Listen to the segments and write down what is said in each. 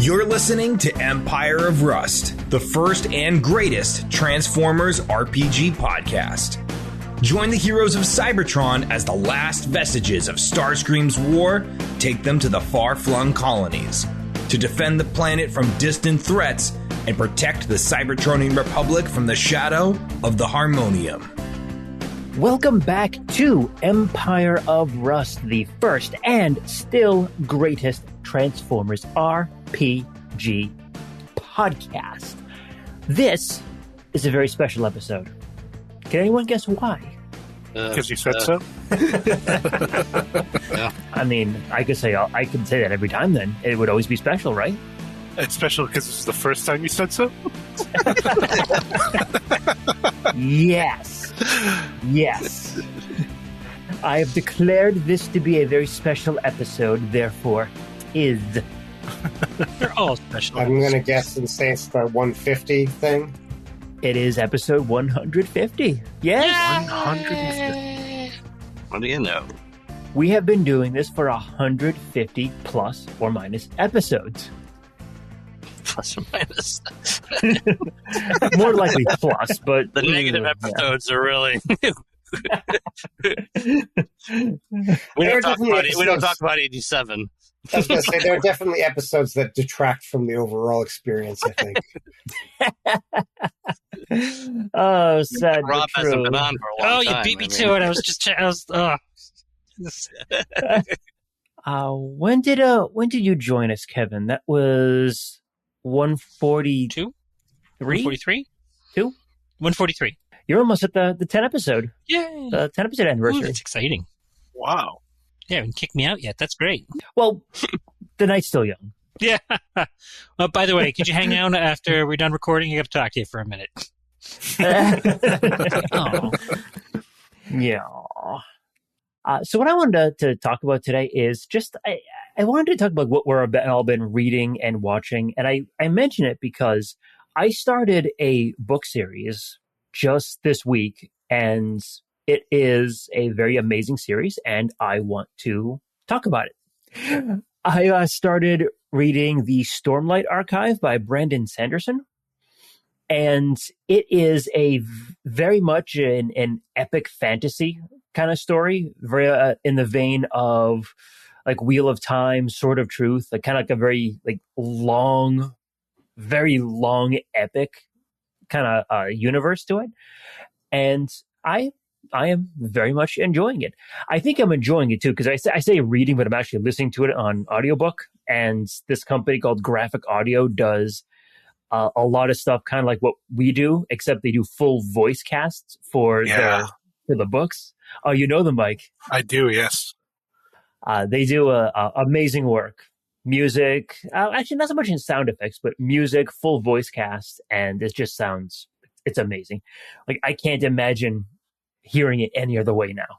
You're listening to Empire of Rust, the first and greatest Transformers RPG podcast. Join the heroes of Cybertron as the last vestiges of Starscream's war take them to the far-flung colonies to defend the planet from distant threats and protect the Cybertronian Republic from the shadow of the Harmonium. Welcome back to Empire of Rust, the first and still greatest Transformers RPG podcast. This is a very special episode. Can anyone guess why? Because you said so? Yeah. I mean, I could say that every time then. It would always be special, right? It's special because this is the first time you said so? Yes. Yes. I have declared this to be a very special episode, therefore is. They're all special. I'm going to guess and say it's the 150 thing. It is episode 150. Yes. 150. What do you know? We have been doing this for 150 plus or minus episodes. Plus or minus. More likely plus, but... The negative episodes are really... we don't talk about 87. I was going to say, there are definitely episodes that detract from the overall experience, I think. Oh, sad Rob but hasn't true. been on for a long time. You beat me to it. When did you join us, Kevin? That was 142? 143? 2? 143. You're almost at the 10 episode. Yay. The 10 episode anniversary. Ooh, that's exciting. Wow. You haven't kicked me out yet. That's great. Well, the night's still young. Yeah. By the way, could you hang out after we're done recording? I got to talk to you for a minute. Oh. Yeah. So what I wanted to talk about today is just, I wanted to talk about what we're all been reading and watching. And I mention it because I started a book series just this week, and it is a very amazing series, and I want to talk about it. I started reading the Stormlight Archive by Brandon Sanderson, and it is a very much an epic fantasy kind of story, very in the vein of like Wheel of Time, Sword of Truth, like kind of like a very like long, very long epic kind of universe to it, and I am very much enjoying it. I think I'm enjoying it too because I say reading, but I'm actually listening to it on audiobook. And this company called Graphic Audio does a lot of stuff, kind of like what we do, except they do full voice casts for the books. Oh, you know them, Mike? I do, yes. They do amazing work. Music, actually not so much in sound effects, but music, full voice cast, and it just sounds, it's amazing. Like I can't imagine hearing it any other way now.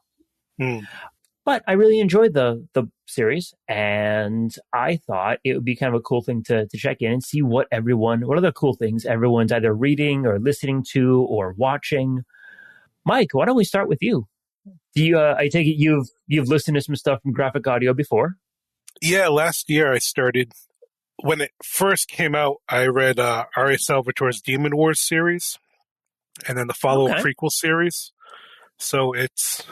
But I really enjoyed the series, and I thought it would be kind of a cool thing to check in and see what are the cool things everyone's either reading or listening to or watching. Mike, why don't we start with you? Do you? I take it you've listened to some stuff from Graphic Audio before? Yeah, last year I started, when it first came out, I read R.A. Salvatore's Demon Wars series, and then the follow-up prequel series. So it's,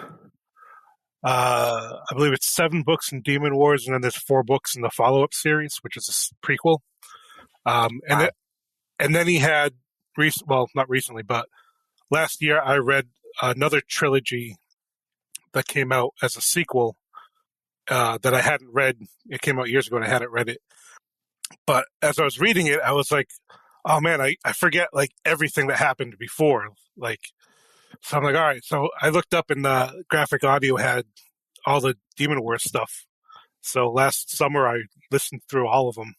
I believe it's 7 books in Demon Wars, and then there's 4 books in the follow-up series, which is a prequel. And then he had, not recently, but last year I read another trilogy that came out as a sequel that I hadn't read. It came out years ago, and I hadn't read it. But as I was reading it, I was like, oh man, I forget like everything that happened before. Like, so I'm like, all right. So I looked up, and Graphic Audio had all the Demon Wars stuff. So last summer I listened through all of them.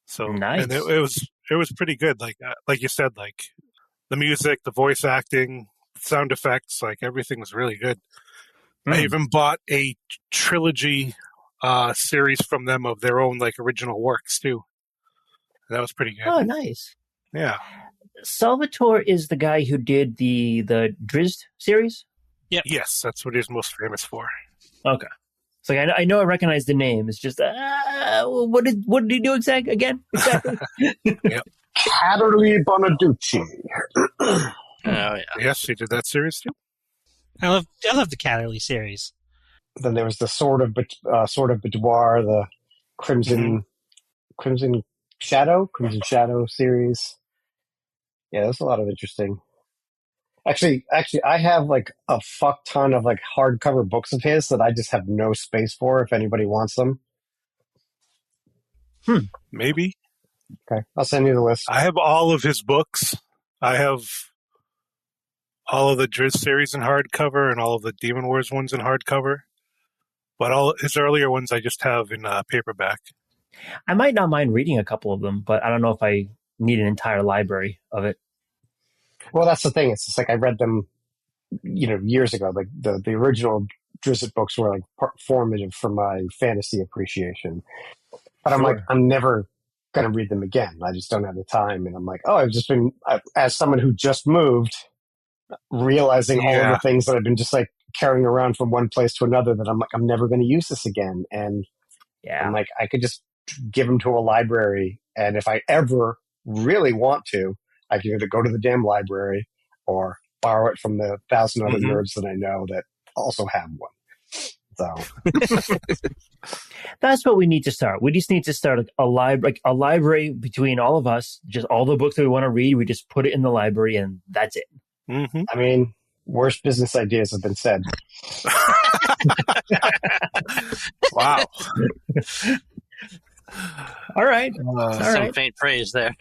So nice. And it was pretty good. Like you said, like the music, the voice acting, sound effects, like everything was really good. I even bought a trilogy series from them of their own like original works too. And that was pretty good. Oh, nice. Yeah. Salvatore is the guy who did the Drizzt series? Yep. Yes, that's what he's most famous for. Okay. So I know I recognize the name. It's just What did he do exactly? Yep. Catterly Bonaducci. Oh, yeah. Yes, he did that series too. I love the Catterley series. Then there was the Sword of Boudoir, the Crimson Shadow series. Yeah, there's a lot of interesting. Actually, I have like a fuck ton of like hardcover books of his that I just have no space for. If anybody wants them, Maybe. okay, I'll send you the list. I have all of his books. I have all of the Driz series in hardcover and all of the Demon Wars ones in hardcover. But all his earlier ones I just have in paperback. I might not mind reading a couple of them, but I don't know if I need an entire library of it. Well, that's the thing. It's just like I read them, years ago. Like the original Drizzt books were like formative for my fantasy appreciation. But I'm like, I'm never going to read them again. I just don't have the time. And I'm like, I've just been, as someone who just moved, realizing all of the things that I've been just like carrying around from one place to another that I'm like, I'm never going to use this again. And I'm like, I could just give them to a library. And if I ever really want to, I can either go to the damn library or borrow it from the 1,000 other nerds that I know that also have one. So that's what we need to start. We just need to start a library between all of us. Just all the books that we want to read, we just put it in the library, and that's it. Mm-hmm. I mean, worst business ideas have been said. Wow. All right. Some faint praise there.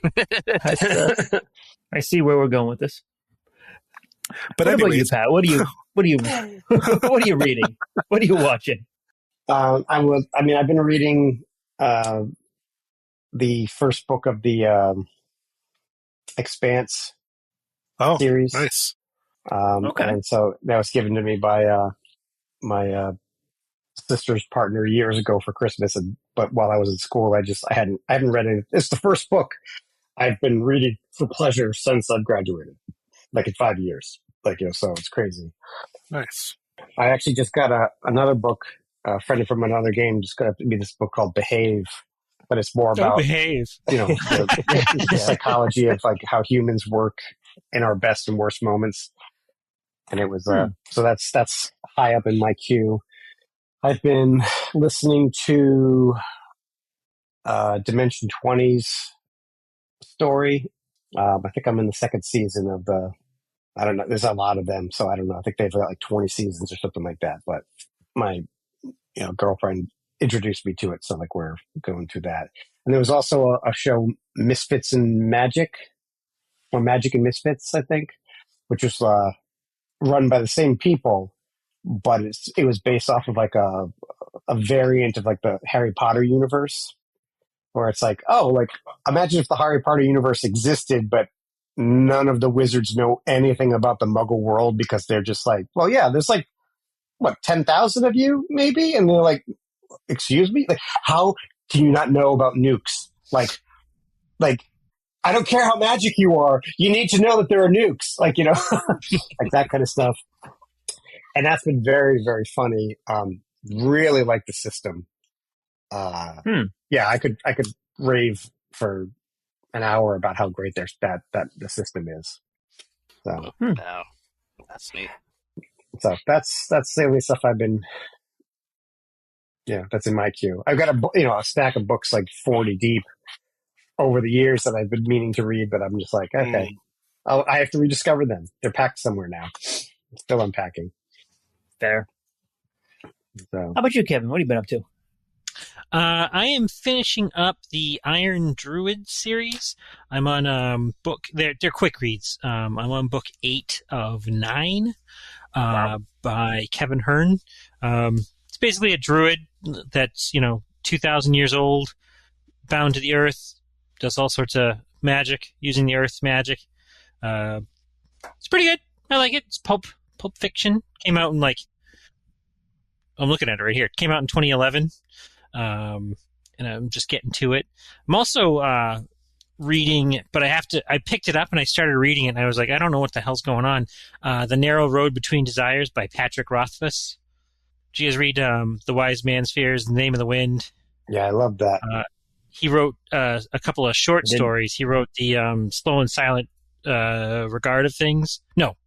I see where we're going with this. But what anyways, about you, Pat? What are you reading? What are you watching? I've been reading the first book of the Expanse series. Nice. Okay. And so that was given to me by my sister's partner years ago for Christmas. But while I was in school, I hadn't read it. It's the first book I've been reading for pleasure since I've graduated, like in 5 years. So it's crazy. Nice. I actually just got another book, a friend from another game just got me this book called Behave, but it's more about Behave. The psychology of like how humans work in our best and worst moments. And it was so that's high up in my queue. I've been listening to Dimension 20's story. I think I'm in the second season of I don't know. There's a lot of them, so I don't know. I think they've got like 20 seasons or something like that. But my girlfriend introduced me to it, so like we're going through that. And there was also a show, Misfits and Magic, or Magic and Misfits, I think, which was run by the same people, but it was based off of like a variant of like the Harry Potter universe, where it's like, imagine if the Harry Potter universe existed, but none of the wizards know anything about the Muggle world because they're just like, well, yeah, there's like, 10,000 of you, maybe? And they're like, excuse me? Like, how do you not know about nukes? Like, I don't care how magic you are. You need to know that there are nukes. Like, like that kind of stuff. And that's been very, very funny. Really like the system. Yeah, I could rave for an hour about how great that the system is. So, Wow. That's neat. So that's the only stuff I've been. Yeah, that's in my queue. I've got a stack of books like 40 deep over the years that I've been meaning to read, but I'm just like, okay, I have to rediscover them. They're packed somewhere now. Still unpacking. Fair. So, how about you, Kevin? What have you been up to? I am finishing up the Iron Druid series. I'm on book. They're quick reads. I'm on book 8 of 9 by Kevin Hearn. It's basically a druid that's 2,000 years old, bound to the earth, does all sorts of magic using the earth's magic. It's pretty good. I like it. It's pulp fiction. Came out in I'm looking at it right here. It came out in 2011. And I'm just getting to it. I'm also reading, but I picked it up and I started reading it and I was like, I don't know what the hell's going on. The Narrow Road Between Desires by Patrick Rothfuss. Did you guys read The Wise Man's Fears, The Name of the Wind? Yeah, I love that. He wrote a couple of short stories. He wrote the Slow and Silent Regard of Things. No,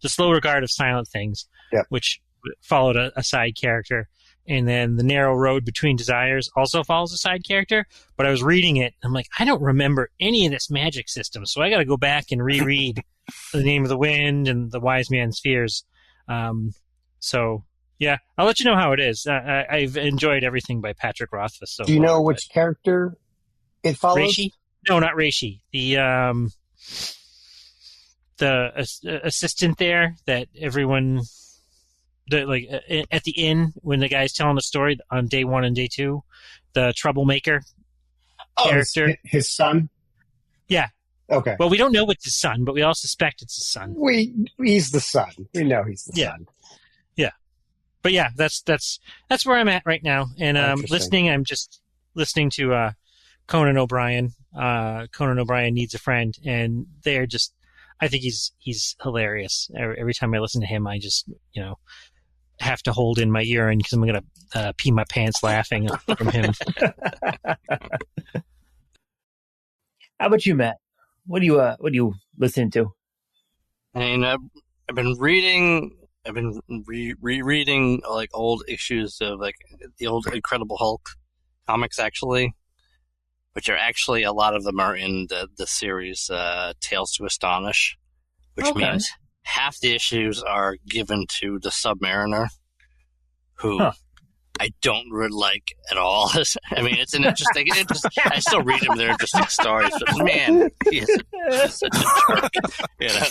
the Slow Regard of Silent Things, Yep. which followed a side character. And then The Narrow Road Between Desires also follows a side character. But I was reading it, and I'm like, I don't remember any of this magic system, so I got to go back and reread The Name of the Wind and The Wise Man's Fears. So, yeah, I'll let you know how it is. I've enjoyed everything by Patrick Rothfuss. So do you know which character it follows? Reishi? No, not Reishi. The assistant there that everyone... at the inn when the guy's telling the story on day 1 and day 2, the troublemaker character, his son. Yeah. Okay. Well, we don't know it's his son, but we all suspect it's his son. He's the son. We know he's the son. Yeah. But yeah, that's where I'm at right now. And I'm just listening to Conan O'Brien. Conan O'Brien Needs a Friend, and they're just. I think he's hilarious. Every time I listen to him, I just have to hold in my urine because I'm going to pee my pants laughing from him. How about you, Matt? What do you listen to? I mean, I've been reading. I've been rereading like old issues of like the old Incredible Hulk comics, actually, which are actually a lot of them are in the series Tales to Astonish, which means half the issues are given to the Submariner, who I don't really like at all. I mean, it's an interesting. I still read him; they're interesting stories, but man, he is such a jerk. Yeah,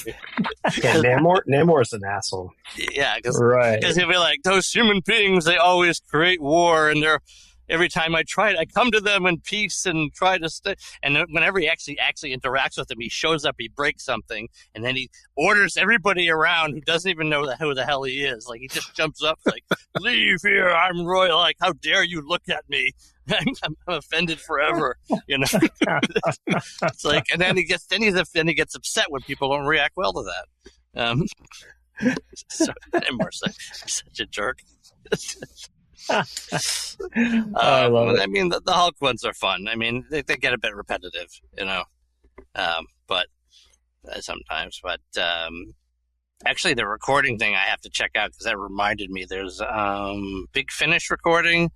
Namor's an asshole. Yeah, because Right. he'll be like, those human beings, they always create war, and they're. Every time I try it, I come to them in peace and try to stay. And whenever he actually interacts with them, he shows up, he breaks something, and then he orders everybody around who doesn't even know who the hell he is. Like, he just jumps up, like, leave here, I'm royal. Like, how dare you look at me? I'm offended forever. It's like, and then he gets upset when people don't react well to that. Nemours such a jerk. I love it. I mean, the Hulk ones are fun. I mean, they get a bit repetitive, but sometimes. But actually, the recording thing I have to check out because that reminded me. There's Big Finish recording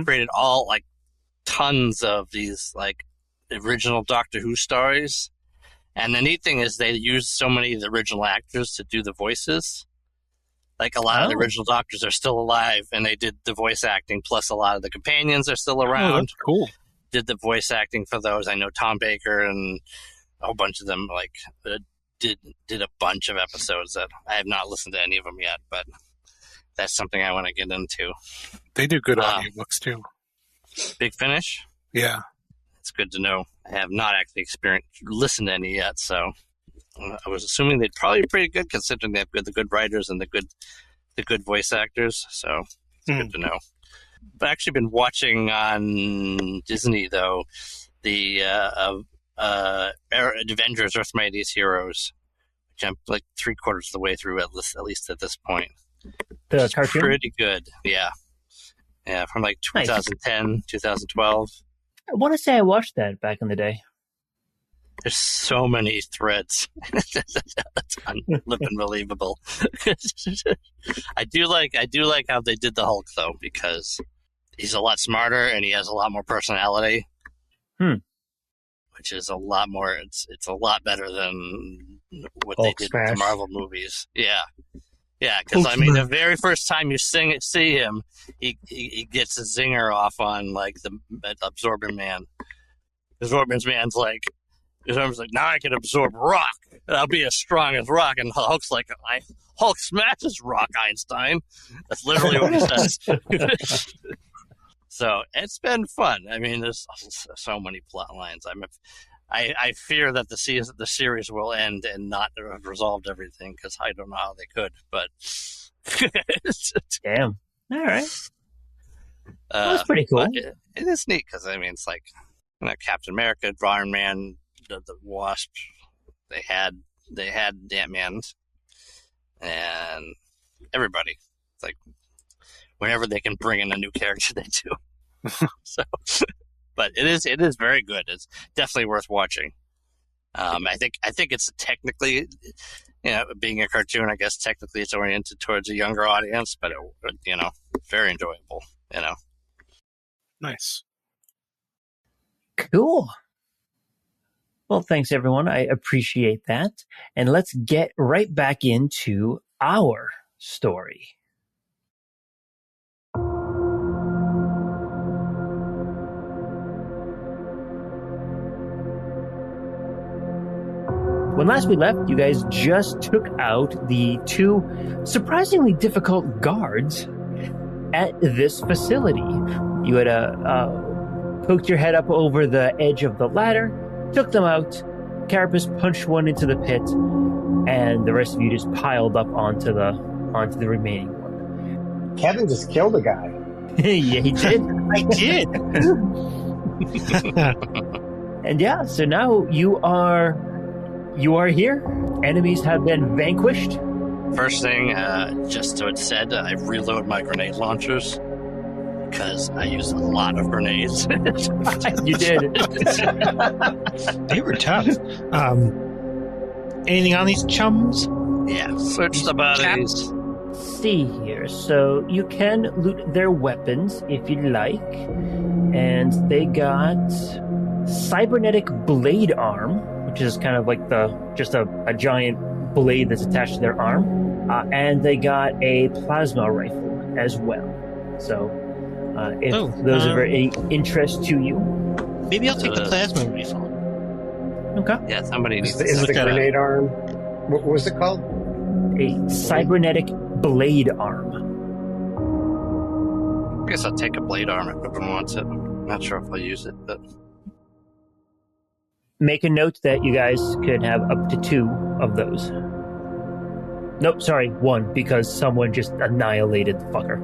created all like tons of these like original Doctor Who stories, and the neat thing is they used so many of the original actors to do the voices. Like, a lot of the original Doctors are still alive, and they did the voice acting, plus a lot of the companions are still around. Oh, that's cool. Did the voice acting for those. I know Tom Baker and a whole bunch of them, like, did a bunch of episodes that I have not listened to any of them yet, but that's something I want to get into. They do good audiobooks, too. Big Finish? Yeah. It's good to know. I have not actually listened to any yet, so... I was assuming they'd probably be pretty good considering they have the good writers and the good voice actors. So it's good to know. But I've actually been watching on Disney though the Avengers: Earth's Mightiest Heroes, which I'm like 3/4 of the way through at least at this point. The cartoon? Pretty good. Yeah, from like 2010, 2012. I want to say I watched that back in the day. There's so many threads. It's unbelievable. I do like how they did the Hulk though, because he's a lot smarter and he has a lot more personality. Which is a lot more. It's a lot better than what Hulk they did with the Marvel movies. Yeah. Because I mean, the very first time you see him, he gets a zinger off on like the Absorbing Man. Absorbing Man's like. His like, now I can absorb rock. I'll be as strong as rock. And Hulk's like, Hulk smashes rock, Einstein. That's literally what he says. So it's been fun. I mean, there's so many plot lines. I fear that the series will end and not have resolved everything because I don't know how they could. But damn, all right, that's pretty cool. It is neat because I mean, it's like Captain America, Iron Man. The Wasp, they had Ant-Man and everybody. It's like whenever they can bring in a new character, they do. So, but it is very good. It's definitely worth watching. I think it's technically, being a cartoon, I guess technically it's oriented towards a younger audience, but very enjoyable. Nice. Cool. Well, thanks everyone. I appreciate that. And let's get right back into our story. When last we left, you guys just took out the 2 surprisingly difficult guards at this facility. You had poked your head up over the edge of the ladder, took them out. Carapace punched one into the pit, and the rest of you just piled up onto the remaining one. Kevin just killed a guy. Yeah, he did. I did. And yeah, so now you are here. Enemies have been vanquished. First thing, just so it's said, I reload my grenade launchers because I use a lot of grenades. You did. They were tough. Anything on these chums? Yeah, search the bodies. See here, so you can loot their weapons if you like, and they got cybernetic blade arm, which is kind of like just a giant blade that's attached to their arm, and they got a plasma rifle as well. So, if those are of any interest to you, maybe I'll take the plasma rifle. Okay. Yeah, somebody needs to Is the grenade arm? What was it called? A cybernetic blade arm. I guess I'll take a blade arm if everyone wants it. I'm not sure if I'll use it, but Make a note that you guys could have up to 2 of those. Nope, sorry, 1, because someone just annihilated the fucker.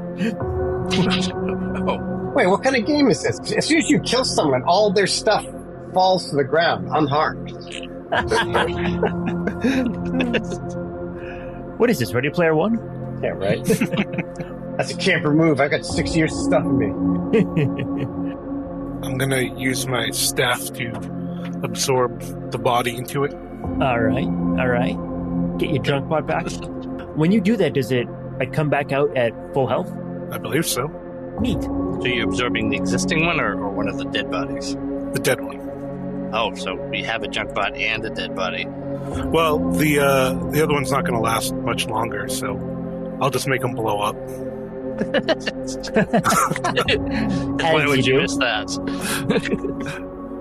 Oh. Wait, what kind of game is this? As soon as you kill someone, all their stuff falls to the ground unharmed. What is this, Ready Player One? Yeah, right? That's a camper move. I got 6 years of stuff in me. I'm going to use my staff to absorb the body into it. All right. Get your junk bot back. When you do that, does it come back out at full health? I believe so. Neat. So you're absorbing the existing one or one of the dead bodies? The dead one. Oh, so we have a junk bot and a dead body. Well, the other one's not going to last much longer, so I'll just make them blow up. Why would you miss that?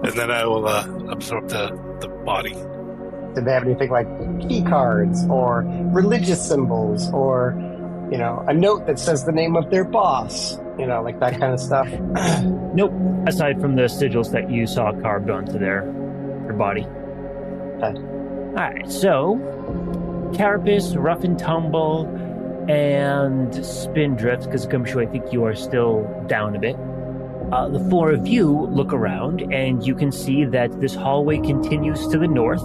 And then I will absorb the body. Did they have anything like key cards or religious symbols or, a note that says the name of their boss? Like that kind of stuff? Nope. Aside from the sigils that you saw carved onto their body. Okay. Alright, so Carapace, Rough and Tumble, and Spindrift, because Gumshoe, I think you are still down a bit. The 4 of you look around, and you can see that this hallway continues to the north.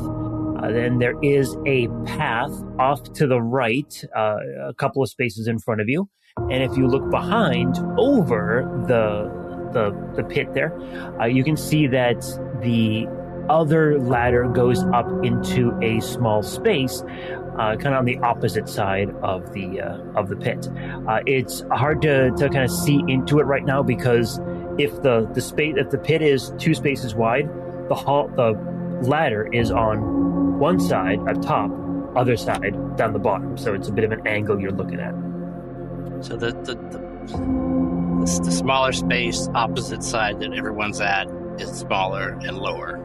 Then there is a path off to the right, a couple of spaces in front of you. And if you look behind, over the pit there, you can see that the other ladder goes up into a small space, kind of on the opposite side of the pit. It's hard to kind of see into it right now because if the pit is 2 spaces wide, the ladder is on one side up top, other side down the bottom. So it's a bit of an angle you're looking at. So the smaller space opposite side that everyone's at is smaller and lower.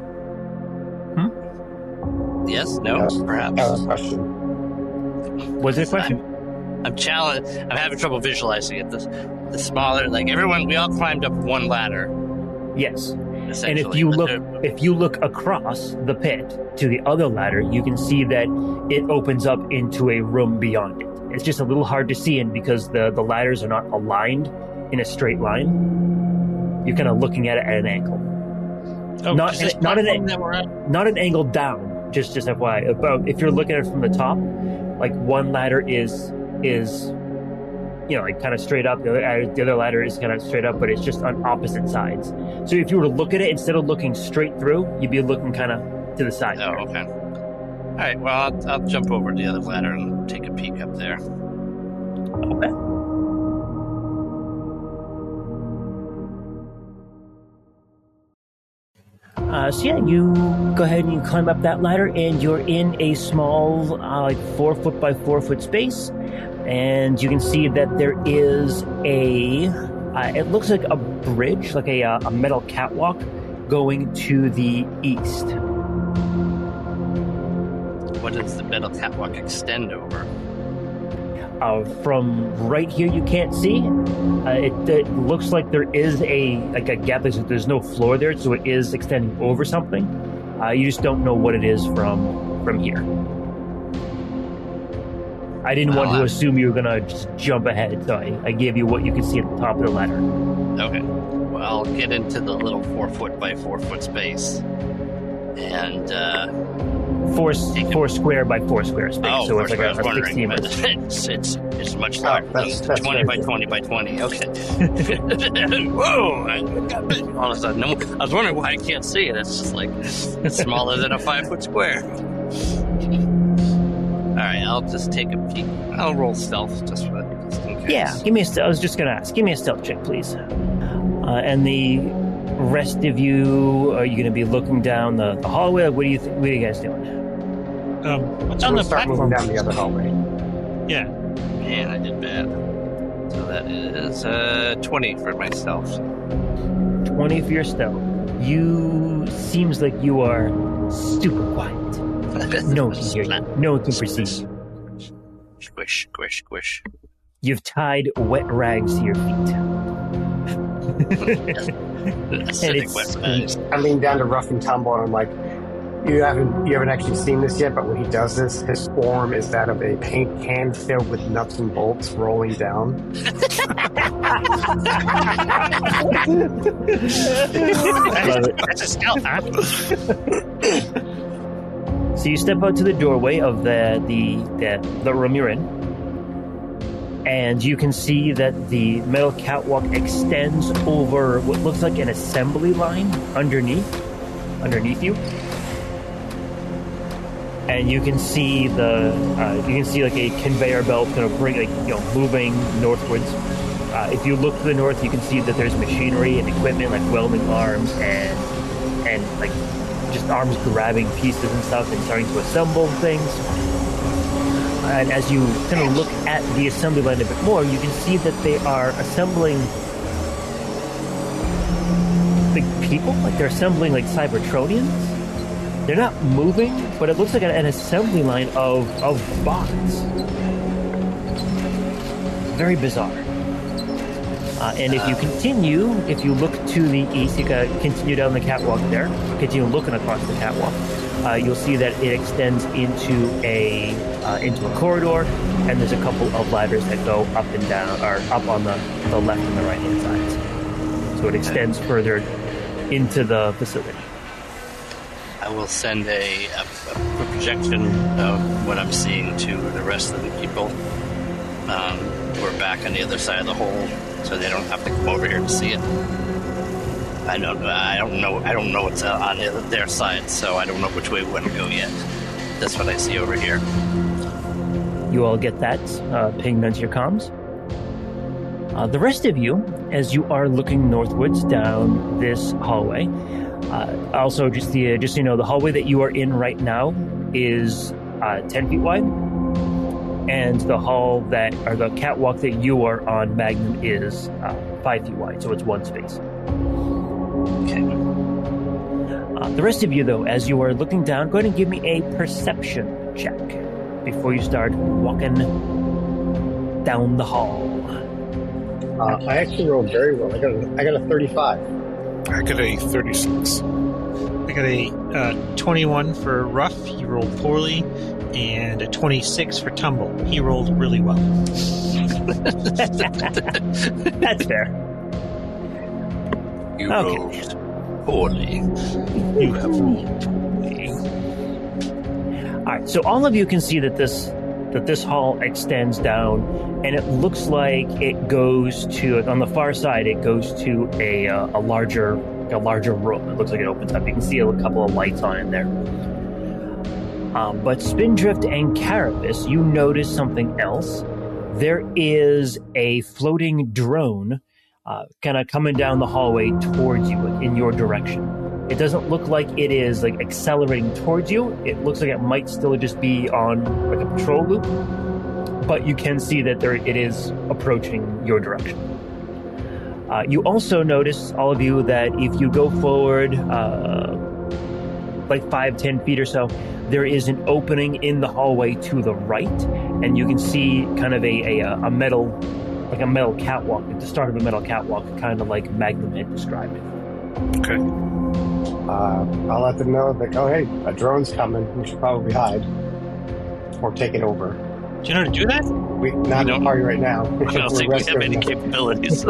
Yes? No? Perhaps? Question. Was it a question? I'm challenged. I'm having trouble visualizing it. The smaller, like everyone, we all climbed up one ladder. Yes. And if you look across the pit to the other ladder, you can see that it opens up into a room beyond it. It's just a little hard to see in because the ladders are not aligned in a straight line. You're kind of looking at it at an angle. Oh, not an angle down. Just FYI. But if you're looking at it from the top, like one ladder is like kind of straight up. The other ladder is kind of straight up, but it's just on opposite sides. So if you were to look at it, instead of looking straight through, you'd be looking kind of to the side. Oh, okay. All right, well, I'll jump over to the other ladder and take a peek up there. Okay. So yeah, you go ahead and you climb up that ladder, and you're in a small, like 4 foot by 4 foot space, and you can see that there is it looks like a bridge, like a metal catwalk going to the east. What does the metal catwalk extend over? From right here, you can't see. It looks like there is a gap. There's no floor there, so it is extending over something. You just don't know what it is from here. I didn't want to assume you were gonna just jump ahead, so I gave you what you could see at the top of the ladder. Okay. Well, I'll get into the little 4 foot by 4 foot space, and 4 square by 4 square space. Oh, so it's like I was a wondering, 16. but it's much larger. That's 20 by 20 by 20. Okay. Whoa! All of a sudden, I was wondering why I can't see it. It's just like it's smaller than a 5 foot square. All right, I'll just take a peek. I'll roll stealth just in case. Yeah, give me a stealth. I was just gonna ask. Give me a stealth check, please. And the rest of you, are you going to be looking down the hallway? What are you guys doing? What's on the platform? Moving down the other hallway. Yeah. Man, I did bad. So that is 20 for my stealth. 20 for your stealth. You seems like you are super quiet. No one can hear you. No one can perceive you. Squish, squish, squish. You've tied wet rags to your feet. I lean down to Rough and Tumble, and I'm like, you haven't actually seen this yet, but when he does this, his form is that of a paint can filled with nuts and bolts rolling down. That's a stealth, huh? So you step out to the doorway of the room you're in, and you can see that the metal catwalk extends over what looks like an assembly line underneath you. And you can see like a conveyor belt kind of moving northwards. If you look to the north, you can see that there's machinery and equipment like welding arms and like just arms grabbing pieces and stuff and starting to assemble things. And as you kind of look at the assembly line a bit more, you can see that they are assembling big people, like they're assembling like Cybertronians. They're not moving, but it looks like an assembly line of bots. Very bizarre. And if you look to the east, you can continue down the catwalk there, continue looking across the catwalk, you'll see that it extends into a corridor, and there's a couple of ladders that go up and down, or up on the left and the right hand sides. So it extends further into the facility. I will send a projection of what I'm seeing to the rest of the people who are back on the other side of the hole, so they don't have to come over here to see it. I don't know what's on their side, so I don't know which way we want to go yet. That's what I see over here. You all get that pinged onto your comms. The rest of you, as you are looking northwards down this hallway, also just so you know, the hallway that you are in right now is 10 feet wide, and the the catwalk that you are on, Magnum, is 5 feet wide, so it's one space. Okay. The rest of you, though, as you are looking down, go ahead and give me a perception check before you start walking down the hall. I actually rolled very well. I got a 35. I got a 36. I got a 21 for Rough. He rolled poorly. And a 26 for Tumble. He rolled really well. That's fair. You rolled poorly. You have rolled poorly. All right, so all of you can see that this that this hall extends down, and it looks like it goes to, on the far side, it goes to a larger room. It looks like it opens up. You can see a couple of lights on in there. But Spindrift and Carapace, you notice something else. There is a floating drone kind of coming down the hallway towards you, like in your direction. It doesn't look like it is like accelerating towards you. It looks like it might still just be on like a patrol loop, but you can see that it is approaching your direction. You also notice, all of you, that if you go forward like 5-10 feet or so, there is an opening in the hallway to the right, and you can see kind of a metal catwalk, at the start of a metal catwalk, kind of like Magnum had described it. Okay. I'll let them know that, oh, hey, a drone's coming. We should probably hide or take it over. Do you know how to do that? Not in the party right now. I don't think we have any capabilities.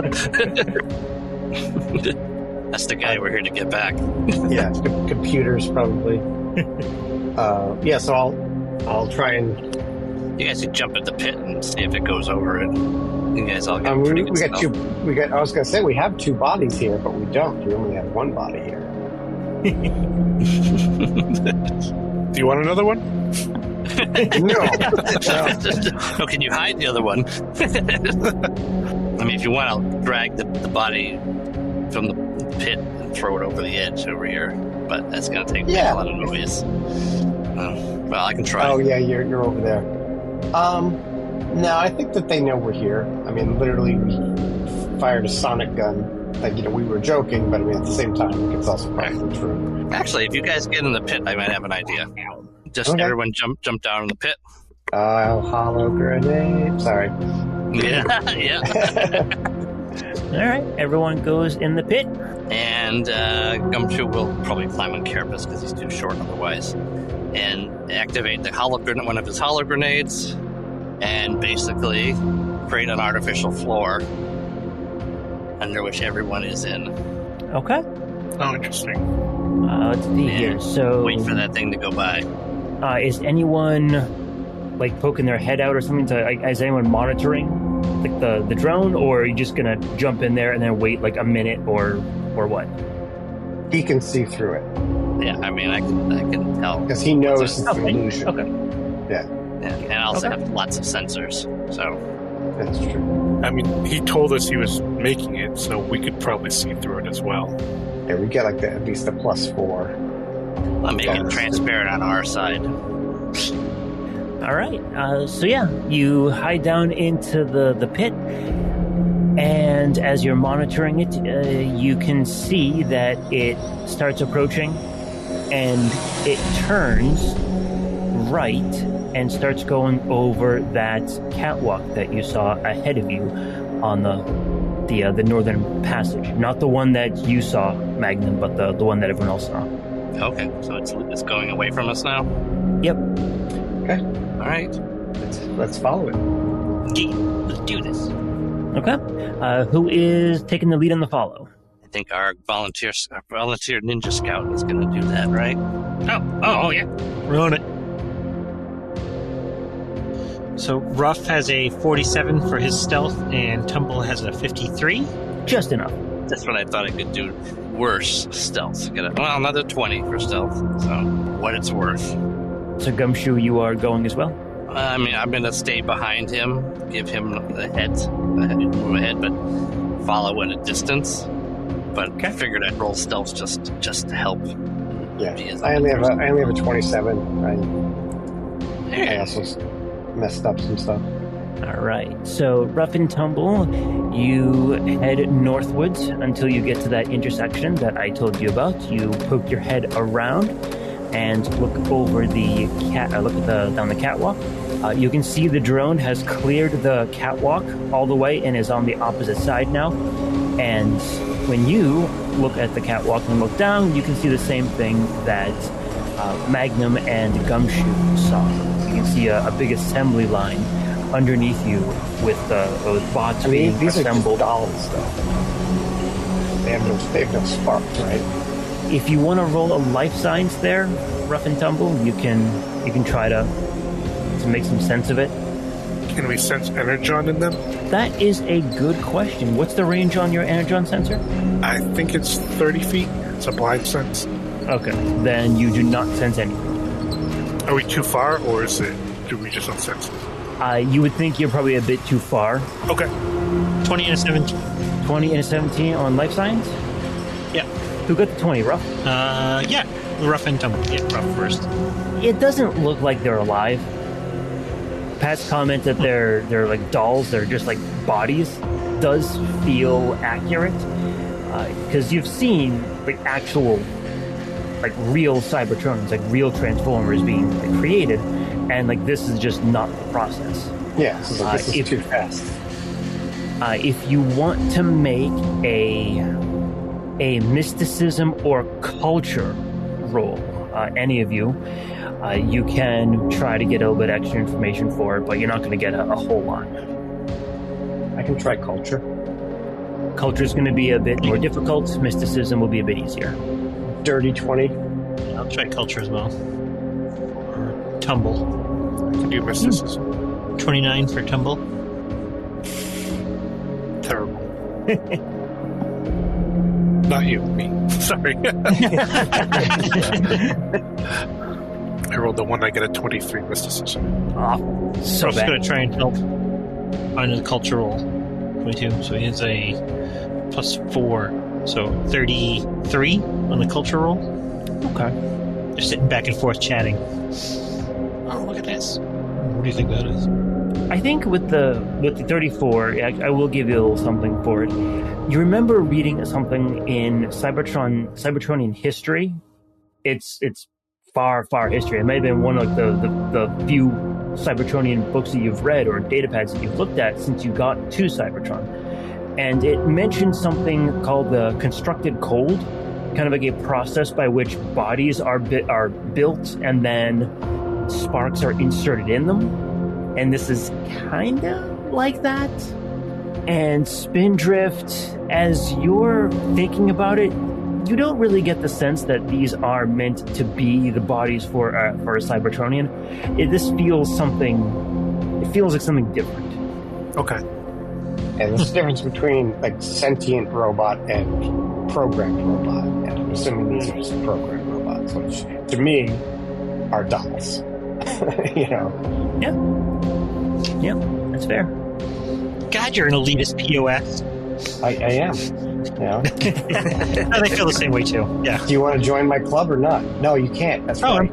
That's the guy we're here to get back. Yeah, computers probably. So I'll try and. You guys could jump in the pit and see if it goes over it. You guys all get we pretty good got stealth. I was gonna say we have 2 bodies here, but we don't. We only have 1 body here. Do you want another one? No. Oh, can you hide the other one? I mean, if you want, I'll drag the body from the pit and throw it over the edge over here. But that's going to take a lot of noise. Well, I can try. Oh, yeah, you're over there. No, I think that they know we're here. I mean, literally, we fired a sonic gun. Like, we were joking, but I mean, at the same time, it's also probably true. Actually, if you guys get in the pit, I might have an idea. Just everyone jump down in the pit. Hollow grenade. Sorry. Yeah. All right, everyone goes in the pit. And Gumshoe will probably climb on Carapace because he's too short otherwise. And activate one of his hollow grenades and basically create an artificial floor under which everyone is in. Okay. Oh, interesting. Let's see here. So wait for that thing to go by. Is anyone like poking their head out or something? Is anyone monitoring like the drone, or are you just gonna jump in there and then wait like a minute or what? He can see through it. Yeah, I mean, I can tell because he knows it's an illusion. Okay. Yeah. And I also have lots of sensors, so that's true. I mean, he told us he was making it, so we could probably see through it as well. Yeah, we get like at least a +4. I'll make it transparent on our side. All right. So you hide down into the pit, and as you're monitoring it, you can see that it starts approaching, and it turns right and starts going over that catwalk that you saw ahead of you on the northern passage. Not the one that you saw, Magnum, but the one that everyone else saw. Okay, so it's going away from us now? Yep. Okay. All right. Let's follow it. Let's do this. Okay. Who is taking the lead on the follow? I think our volunteer ninja scout is going to do that, right? Oh yeah. We're on it. So Ruff has a 47 for his stealth, and Tumble has a 53. Just enough. That's what I thought I could do. Worse stealth. Another 20 for stealth. So what it's worth. So Gumshoe, you are going as well? I mean, I'm going to stay behind him, give him the move ahead, but follow at a distance. But I figured I'd roll stealth just to help. Yeah, I only have a 27. I also messed up some stuff. All right. So Rough and Tumble, you head northwards until you get to that intersection that I told you about. You poke your head around and look over down the catwalk. You can see the drone has cleared the catwalk all the way and is on the opposite side now. And when you look at the catwalk and look down, you can see the same thing that Magnum and Gumshoe saw. You can see a big assembly line underneath you with bots being these assembled. Are just dolls, though. They have no sparks, right? If you want to roll a life science there, Rough and Tumble, you can try to to make some sense of it. Can we sense energon in them? That is a good question. What's the range on your energon sensor? I think it's 30 feet. It's a blind sense. Okay, then you do not sense anything. Are we too far, or do we just not sense it? You would think you're probably a bit too far. Okay. 20 and a 17. 20 and a 17 on life science? Yeah. Who got the 20, Ruff? Yeah. Rough and tumble. Yeah, Rough first. It doesn't look like they're alive. Pat's comment that they're like dolls, they're just like bodies, does feel accurate. Because you've seen like actual, like real Cybertronians, like real Transformers being created, and like this is just not the process. Yeah, this is too fast. If you want to make a mysticism or culture roll, any of you, you can try to get a little bit extra information for it, but you're not going to get a whole lot. I can try culture. Culture is going to be a bit more difficult. Mysticism will be a bit easier. Dirty 20. Yeah, I'll try culture as well. Or tumble. I can do mysticism. 29 for tumble. Terrible. Not you, me. Sorry. I rolled the one, I get a 23 mysticism. Oh, so Ruff's bad. going to try and help on the culture roll. 22, so he has a +4. So 33 on the culture roll. Okay. They're sitting back and forth chatting. Oh, look at this. What do you think that is? I think with the 34, I will give you a little something for it. You remember reading something in Cybertronian history? It's far history. It may have been one of the few Cybertronian books that you've read or datapads that you've looked at since you got to Cybertron. And it mentioned something called the constructed cold, kind of like a process by which bodies are built and then sparks are inserted in them. And this is kind of like that. And Spindrift, as you're thinking about it, you don't really get the sense that these are meant to be the bodies for a Cybertronian. This feels like something different. Okay. And there's a difference between like sentient robot and programmed robot. And I'm assuming these are just programmed robots, which to me are dolls. You know? Yeah, that's fair. God, you're an elitist POS. I am. You know? And I feel the same way too. Yeah. Do you want to join my club or not? No, you can't. That's right.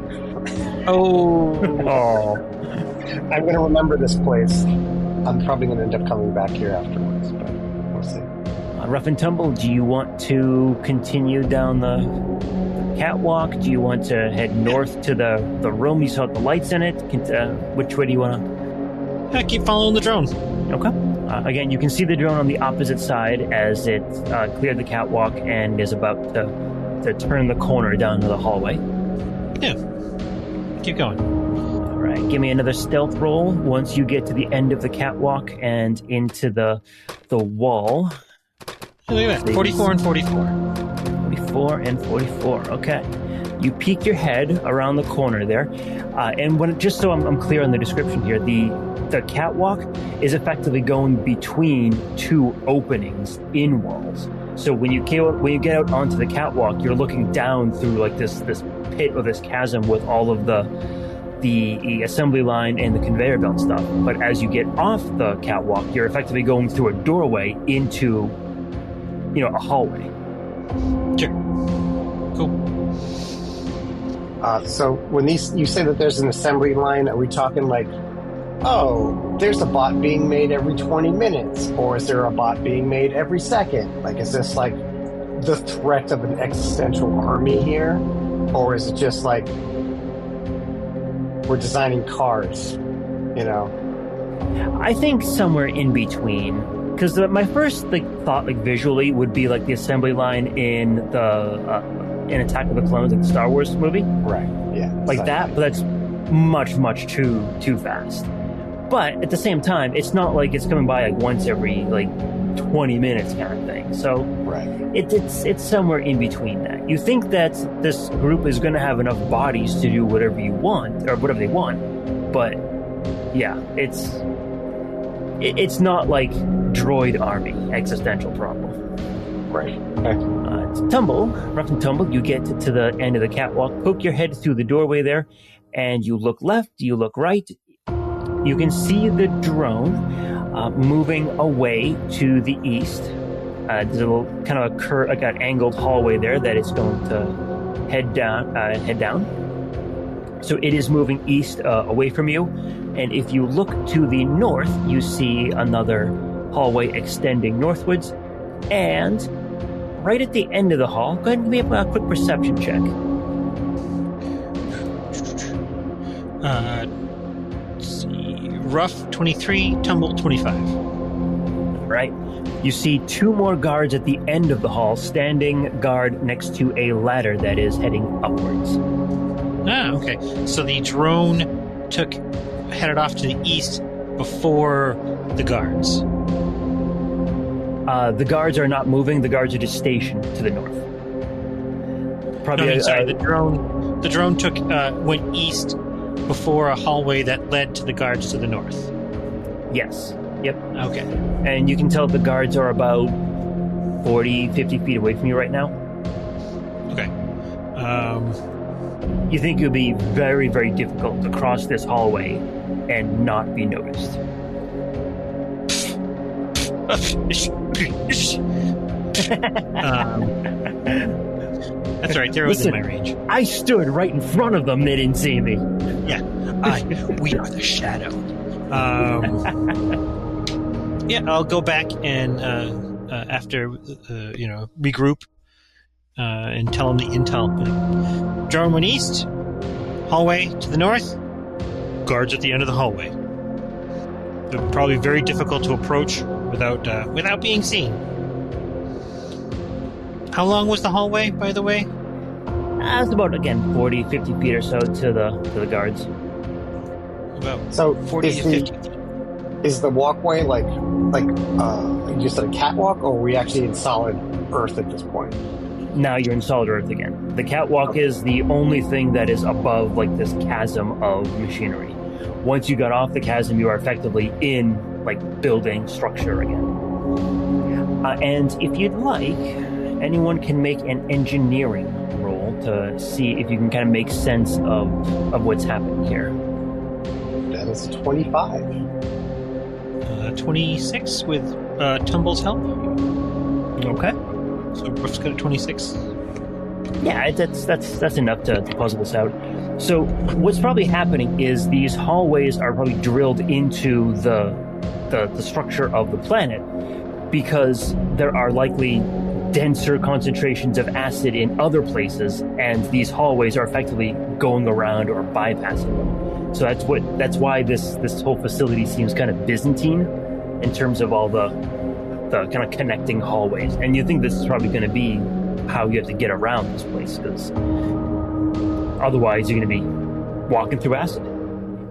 Oh. I'm going to remember this place. I'm probably going to end up coming back here afterwards, but we'll see. Rough and Tumble, do you want to continue down the catwalk? Do you want to head north to the room? You saw the lights in it. Which way do you want to? I keep following the drone. Okay. Again, you can see the drone on the opposite side as it cleared the catwalk and is about to turn the corner down to the hallway. Yeah. Keep going. All right. Give me another stealth roll once you get to the end of the catwalk and into the wall. Look at that. 44 and 44. 44 and 44. Okay. You peek your head around the corner there. And just so I'm clear on the description here, the catwalk is effectively going between two openings in walls. So when you get out onto the catwalk, you're looking down through like this pit or this chasm with all of the assembly line and the conveyor belt stuff. But as you get off the catwalk, you're effectively going through a doorway into, a hallway. Sure. Cool. So when you say that there's an assembly line, are we talking like, oh, there's a bot being made every 20 minutes, or is there a bot being made every second? Like, is this like the threat of an existential army here, or is it just like we're designing cars? I think somewhere in between, because my first thought visually would be like the assembly line in in Attack of the Clones, like the Star Wars movie, right? Yeah, like that. But that's much too fast. But at the same time, it's not like it's coming by once every 20 minutes kind of thing. So right. It's somewhere in between that. You think that this group is going to have enough bodies to do whatever you want or whatever they want, but Yeah, it's not like droid army existential problem. Right. Rough and tumble, you get to the end of the catwalk, poke your head through the doorway there, and you look left, you look right. You can see the drone moving away to the east. There's a little kind of like an angled hallway there that is going to head down. So it is moving east away from you. And if you look to the north, you see another hallway extending northwards. And right at the end of the hall, go ahead and give me a quick perception check. Let's see. Rough 23, tumble 25. Right. You see two more guards at the end of the hall, standing guard next to a ladder that is heading upwards. Ah, okay. So the drone headed off to the east before the guards. The guards are not moving. The guards are just stationed to the north. Probably. The drone went east before a hallway that led to the guards to the north. Yes. Yep. Okay. And you can tell the guards are about 40, 50 feet away from you right now. Okay. You think it would be very, very difficult to cross this hallway and not be noticed. That's right. They're within my range. I stood right in front of them. They didn't see me. Yeah. We are the shadow. Yeah, I'll go back and after regroup and tell them the intel. Drone went east, hallway to the north, guards at the end of the hallway. They're probably very difficult to approach without being seen. How long was the hallway, by the way? It's about, again, 40, 50 feet or so to the guards. About so 40 to 50 feet. Is the walkway like just a catwalk, or are we actually in solid earth at this point? Now you're in solid earth again. The catwalk is the only thing that is above like this chasm of machinery. Once you got off the chasm, you are effectively in like building structure again. And if you'd like, anyone can make an engineering roll to see if you can kind of make sense of what's happening here. That is a 25. 26 with Tumble's help. Okay. So Roof's got a 26. Yeah, that's enough to puzzle this out. So what's probably happening is these hallways are probably drilled into the structure of the planet because there are likely denser concentrations of acid in other places, and these hallways are effectively going around or bypassing them. So that's why this whole facility seems kind of Byzantine in terms of all the kind of connecting hallways. And you think this is probably going to be how you have to get around this place, because otherwise you're going to be walking through acid.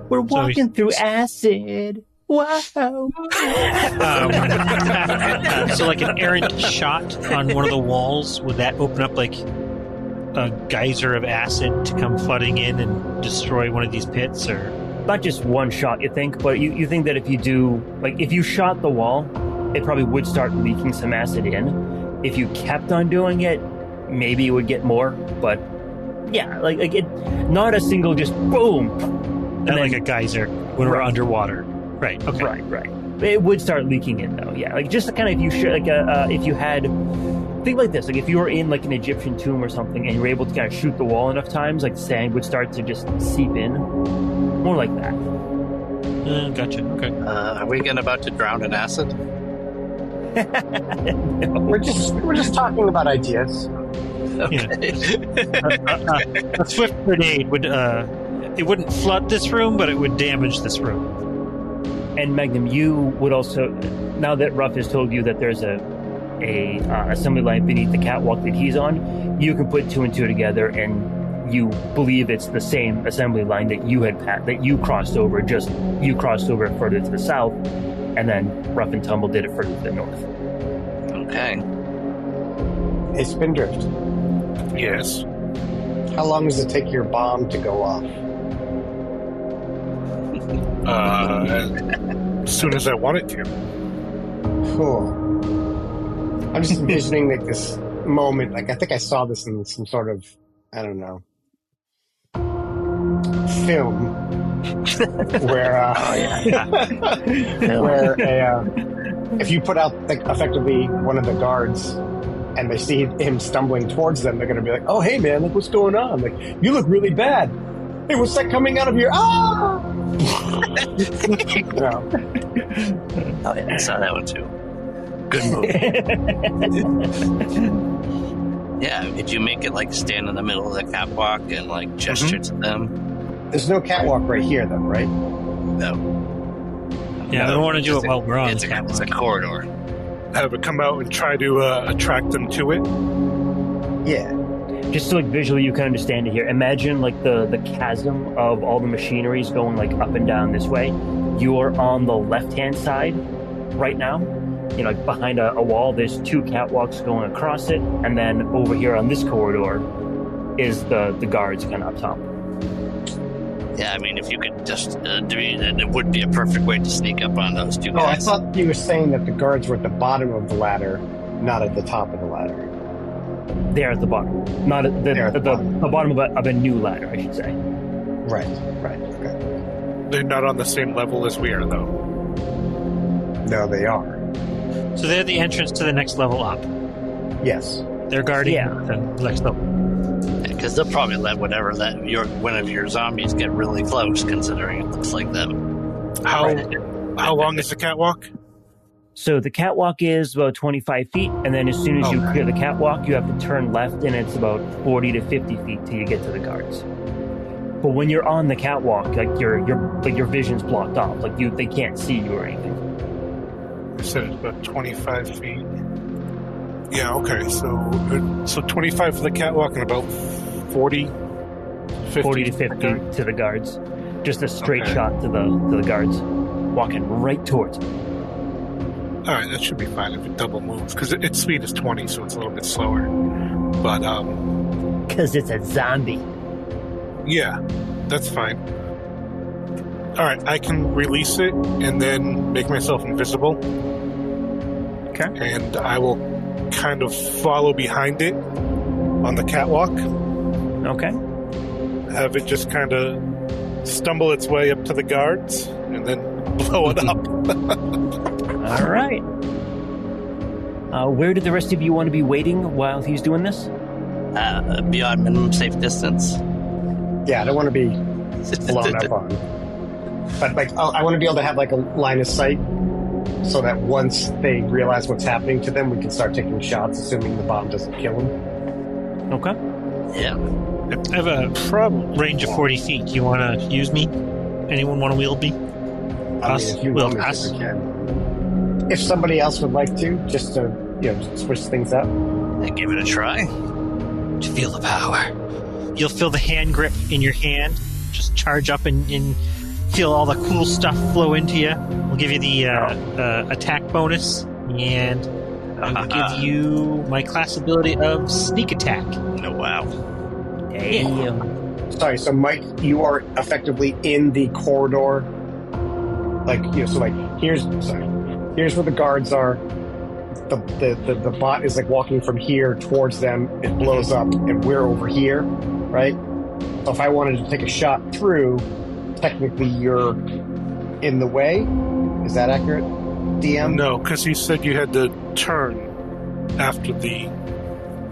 We're walking through acid. Wow. So like an errant shot on one of the walls, would that open up like a geyser of acid to come flooding in and destroy one of these pits? Or not just one shot, you think, but you think that if you shot the wall, it probably would start leaking some acid in. If you kept on doing it, maybe it would get more, but yeah, like it, not a single just boom. Not like a geyser when we're underwater. Right. Okay. Right. It would start leaking in though. Yeah, like just kind of if you had, think like this, like if you were in like an Egyptian tomb or something and you were able to kind of shoot the wall enough times, like sand would start to just seep in. More like that. Gotcha. Okay. Are we about to drown in acid? No. We're just talking about ideas. Okay. A swift grenade would it wouldn't flood this room, but it would damage this room. And Magnum, you would also, now that Ruff has told you that there's a assembly line beneath the catwalk that he's on, you can put two and two together, and you believe it's the same assembly line that you crossed over. Just you crossed over further to the south, and then Ruff and Tumble did it further to the north. Okay. Hey, Spindrift. Yes. How long does it take your bomb to go off? as soon as I want it to. Cool. I'm just envisioning like this moment. Like I think I saw this in some sort of, I don't know, film where where if you put out like effectively one of the guards and they see him stumbling towards them, they're going to be like, "Oh, hey man, look what's going on! Like you look really bad. Hey, what's that coming out of your ah?" No. Oh yeah, I saw that one too. Good movie. Yeah, could you make it like stand in the middle of the catwalk and like gesture to them? There's no catwalk right here, though, right? No. Yeah, we don't want to do it while we're on It's the catwalk. it's a corridor. Have it come out and try to attract them to it. Yeah. Just so like visually you can understand it here. Imagine like the chasm of all the machineries going like up and down this way. You are on the left-hand side right now. You know, like behind a wall, there's two catwalks going across it, and then over here on this corridor is the guards kind of up top. Yeah, I mean, if you could just do it, it would be a perfect way to sneak up on those two Oh, I guys. thought you were saying that the guards were at the bottom of the ladder, not at the top of the ladder. They're at the bottom, not at the They're at the the bottom of a new ladder, I should say. Right, okay. They're not on the same level as we are, though. No, they are. So they're the entrance to the next level up. Yes. They're guarding Yeah. the next level. Because they'll probably let one of your zombies get really close, considering it looks like them. How long is the catwalk? So the catwalk is about 25 feet, and then as soon as you clear the catwalk, you have to turn left, and it's about 40 to 50 feet till you get to the guards. But when you're on the catwalk, like your vision's blocked off, like they can't see you or anything. You said it's about 25 feet. Yeah, okay. So 25 for the catwalk and about 40, 50 40 to 50 to the guards. Just a straight shot to the guards, walking right towards it. All right, that should be fine if it double moves, because its speed is 20, so it's a little bit slower. But Because it's a zombie. yeah, that's fine. All right, I can release it and then make myself invisible. Okay. And I will kind of follow behind it on the catwalk. Okay. Have it just kind of stumble its way up to the guards and then blow it up. All right. Where do the rest of you want to be waiting while he's doing this? Beyond minimum safe distance. Yeah, I don't want to be blown up on. But like, I want to be able to have like a line of sight so that once they realize what's happening to them, we can start taking shots, assuming the bomb doesn't kill them. Okay. Yeah. I have a range of 40 feet. Do you want to use me? Anyone want to wield me? Us? If you Wield want me us? to, we can. If somebody else would like to, just to switch things up. And give it a try. To feel the power. You'll feel the hand grip in your hand. Just charge up and feel all the cool stuff flow into you. We'll give you the attack bonus, and I'll give you my class ability of sneak attack. Oh, wow. Damn. Sorry, so Mike, you are effectively in the corridor. Like, so like here's where the guards are. The bot is like walking from here towards them. It blows up, and we're over here, right? So if I wanted to take a shot through, technically you're in the way. Is that accurate, DM? No, because he said you had to turn after the...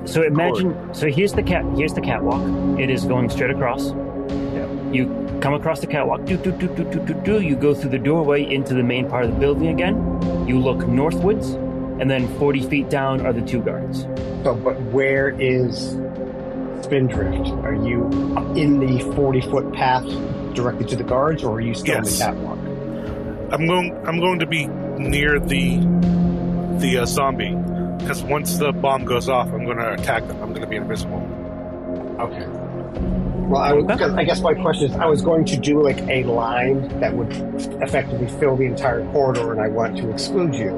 So imagine. So here's the catwalk. It is going straight across. Yeah. You come across the catwalk. You go through the doorway into the main part of the building again. You look northwards, and then 40 feet down are the two guards. So, but where is Spindrift? Are you in the 40-foot path directly to the guards, or are you still Yes. on the catwalk? I'm going to be near the zombie, because once the bomb goes off, I'm going to attack them. I'm going to be invisible. Okay. Well, I guess my question is, I was going to do like a line that would effectively fill the entire corridor, and I want to exclude you,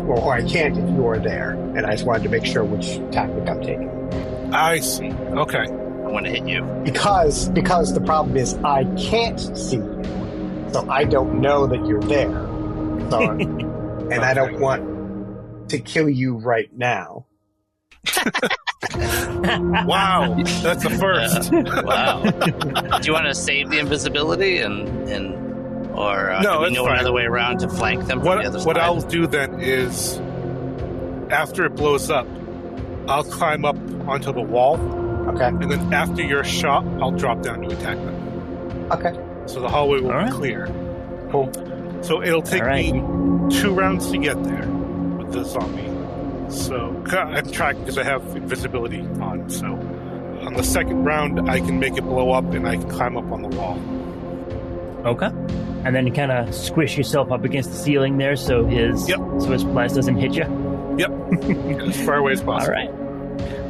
or I can't if you are there, and I just wanted to make sure which tactic I'm taking. I see. Okay. I want to hit you. Because the problem is I can't see you, So I don't know that you're there. So, and I don't want to kill you right now. Wow, that's the first. Wow. Do you want to save the invisibility or No, do we it's know fine. another way around to flank them from the other side? What I'll do then is, after it blows up, I'll climb up onto the wall, Okay. and then after your shot, I'll drop down to attack them. Okay. So the hallway will All be right. clear. Cool. So it'll take All right. me 2 rounds to get there with the zombie. So I'm tracking because I have invisibility on. So on the second round, I can make it blow up and I can climb up on the wall. Okay. And then you kind of squish yourself up against the ceiling there, so his blast doesn't hit you. Yep, as far away as possible. All right.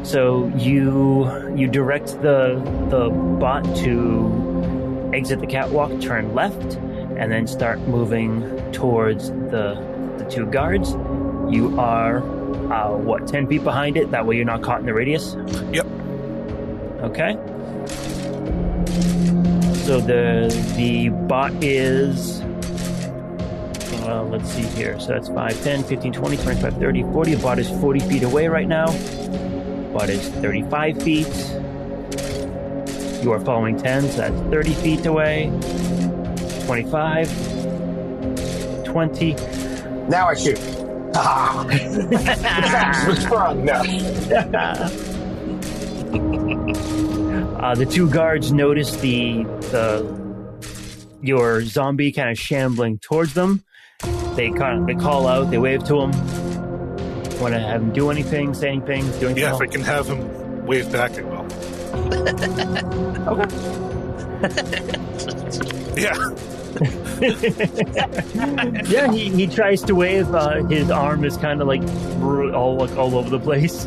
So you direct the bot to exit the catwalk, turn left, and then start moving towards the 2 guards. You are 10 feet behind it? That way you're not caught in the radius? Yep. Okay. So the bot is, let's see here. So that's 5, 10, 15, 20, 25, 30, 40. The bot is 40 feet away right now. Bot is 35 feet. You are following 10, so that's 30 feet away. 25, 20. Now I shoot. Ah! We're sprung. No. The 2 guards notice your zombie kind of shambling towards them. They call out, they wave to him. Want to have him do anything, say anything, do anything? Yeah, if I can have him wave back, I will. Okay. Yeah. Yeah, he tries to wave. His arm is kind of like all over the place.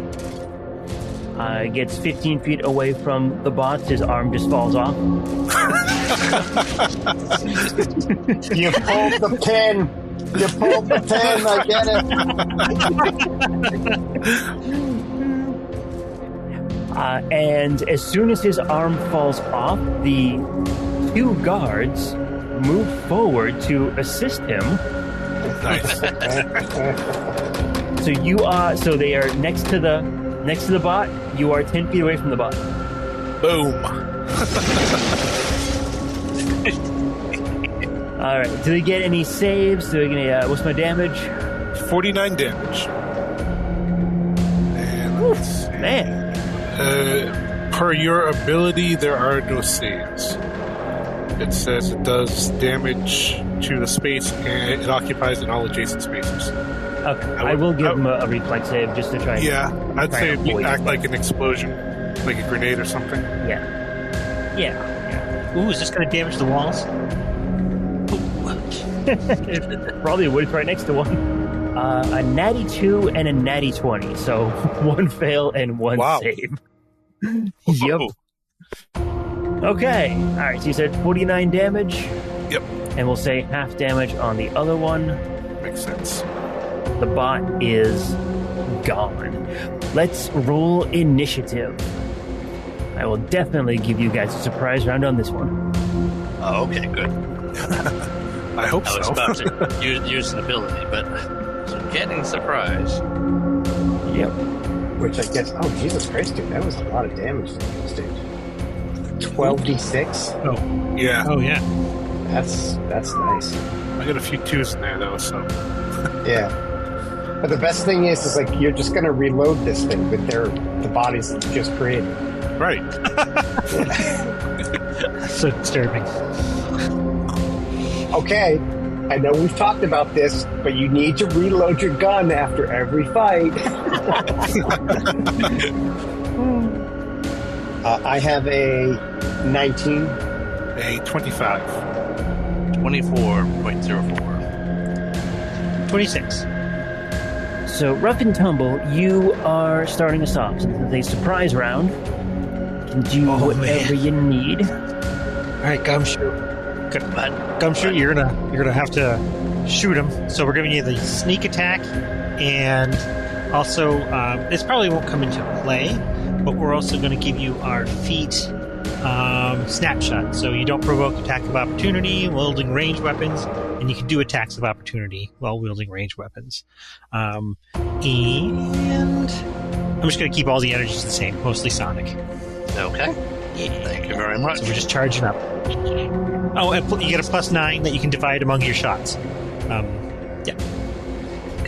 Gets 15 feet away from the bot. His arm just falls off. You pulled the pin. You pulled the pin. I get it. And as soon as his arm falls off, the 2 guards move forward to assist him. Nice. So they are next to the bot. You are 10 feet away from the bot. Boom. All right. Do they get any saves? Do they get any, what's my damage? 49 damage. And let's see. Man. Per your ability, there are no saves. It says it does damage to the space and it occupies in all adjacent spaces. Okay. I will give him a reflex save just to try. Yeah, I'd try say and it'd avoid act it. like an explosion, like a grenade or something. Yeah. Ooh, is this going to damage the walls? Probably would. It's right next to one. A natty 2 and a natty 20. So 1 fail and 1 Wow. save. Yep. Okay. All right. So you said 49 damage. Yep. And we'll say half damage on the other one. Makes sense. The bot is gone. Let's roll initiative. I will definitely give you guys a surprise round on this one. Oh, okay, good. I hope I was so. about to use an ability, but getting surprised. Yep. Which I guess. Oh, Jesus Christ, dude. That was a lot of damage to the stage. 12d6. Yeah. Oh, yeah. That's nice. I got a few 2s in there, though, so. Yeah. But the best thing is like you're just going to reload this thing with the bodies that you just created. Right. So disturbing. Okay, I know we've talked about this, but you need to reload your gun after every fight. I have a 19. A 25. 24.04. 26. So, rough and tumble, you are starting us off. So this is a surprise round. You can do whatever you need. All right, Gumshoe. Gumshoe, you're gonna have to shoot him. So we're giving you the sneak attack, and also this probably won't come into play, but we're also going to give you our feat snapshot. So you don't provoke attack of opportunity wielding ranged weapons, and you can do attacks of opportunity while wielding ranged weapons. And I'm just going to keep all the energies the same, mostly sonic. Okay. Yeah. Thank you very much. So we're just charging up. Oh, and you get a +9 that you can divide among your shots. Yeah.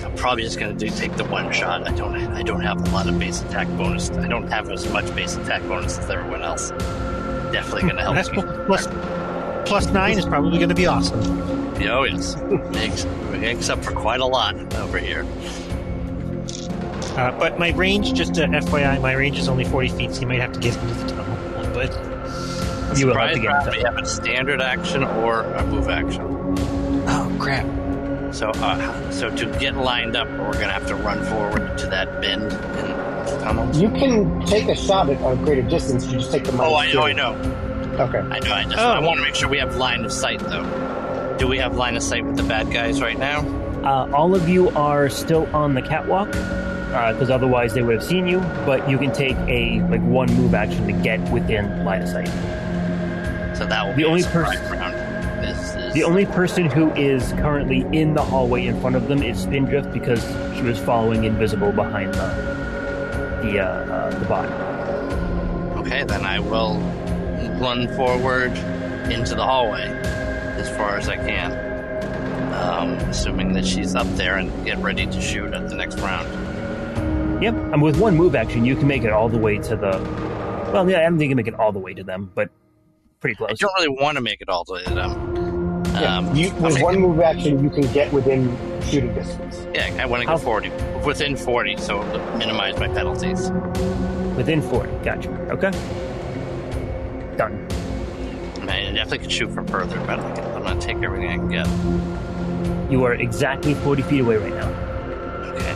I'm probably just going to take the one shot. I don't have a lot of base attack bonus. I don't have as much base attack bonus as everyone else. Definitely going to help That's me. +9 is probably going to be awesome. Oh, yes. Makes up for quite a lot over here. But my range, just to FYI, my range is only 40 feet, so you might have to get into the tunnel a little bit. You will have Surprise to get round, into we have a standard action or a move action. Oh, crap. So to get lined up, we're going to have to run forward to that bend in the tunnel. You can take a shot at a greater distance. You just take the minus I two. know. Okay. I want to make sure we have line of sight, though. Do we have line of sight with the bad guys right now? all of you are still on the catwalk, because otherwise they would have seen you, but you can take a one move action to get within line of sight. So that will The be only a surprise round. The only person who is currently in the hallway in front of them is Spindrift, because she was following invisible behind the body. Okay, then I will run forward into the hallway as far as I can, assuming that she's up there, and get ready to shoot at the next round. Yep, and with one move action, you can make it all the way to the... Well, yeah, I don't think you can make it all the way to them, but pretty close. I don't really want to make it all the way to them. With one move action, you can get within shooting distance. Yeah, I want to go 40. Within 40, so to minimize my penalties. Within 40, gotcha. Okay. Done. I definitely could shoot from further, but I'm going to take everything I can get. You are exactly 40 feet away right now. Okay.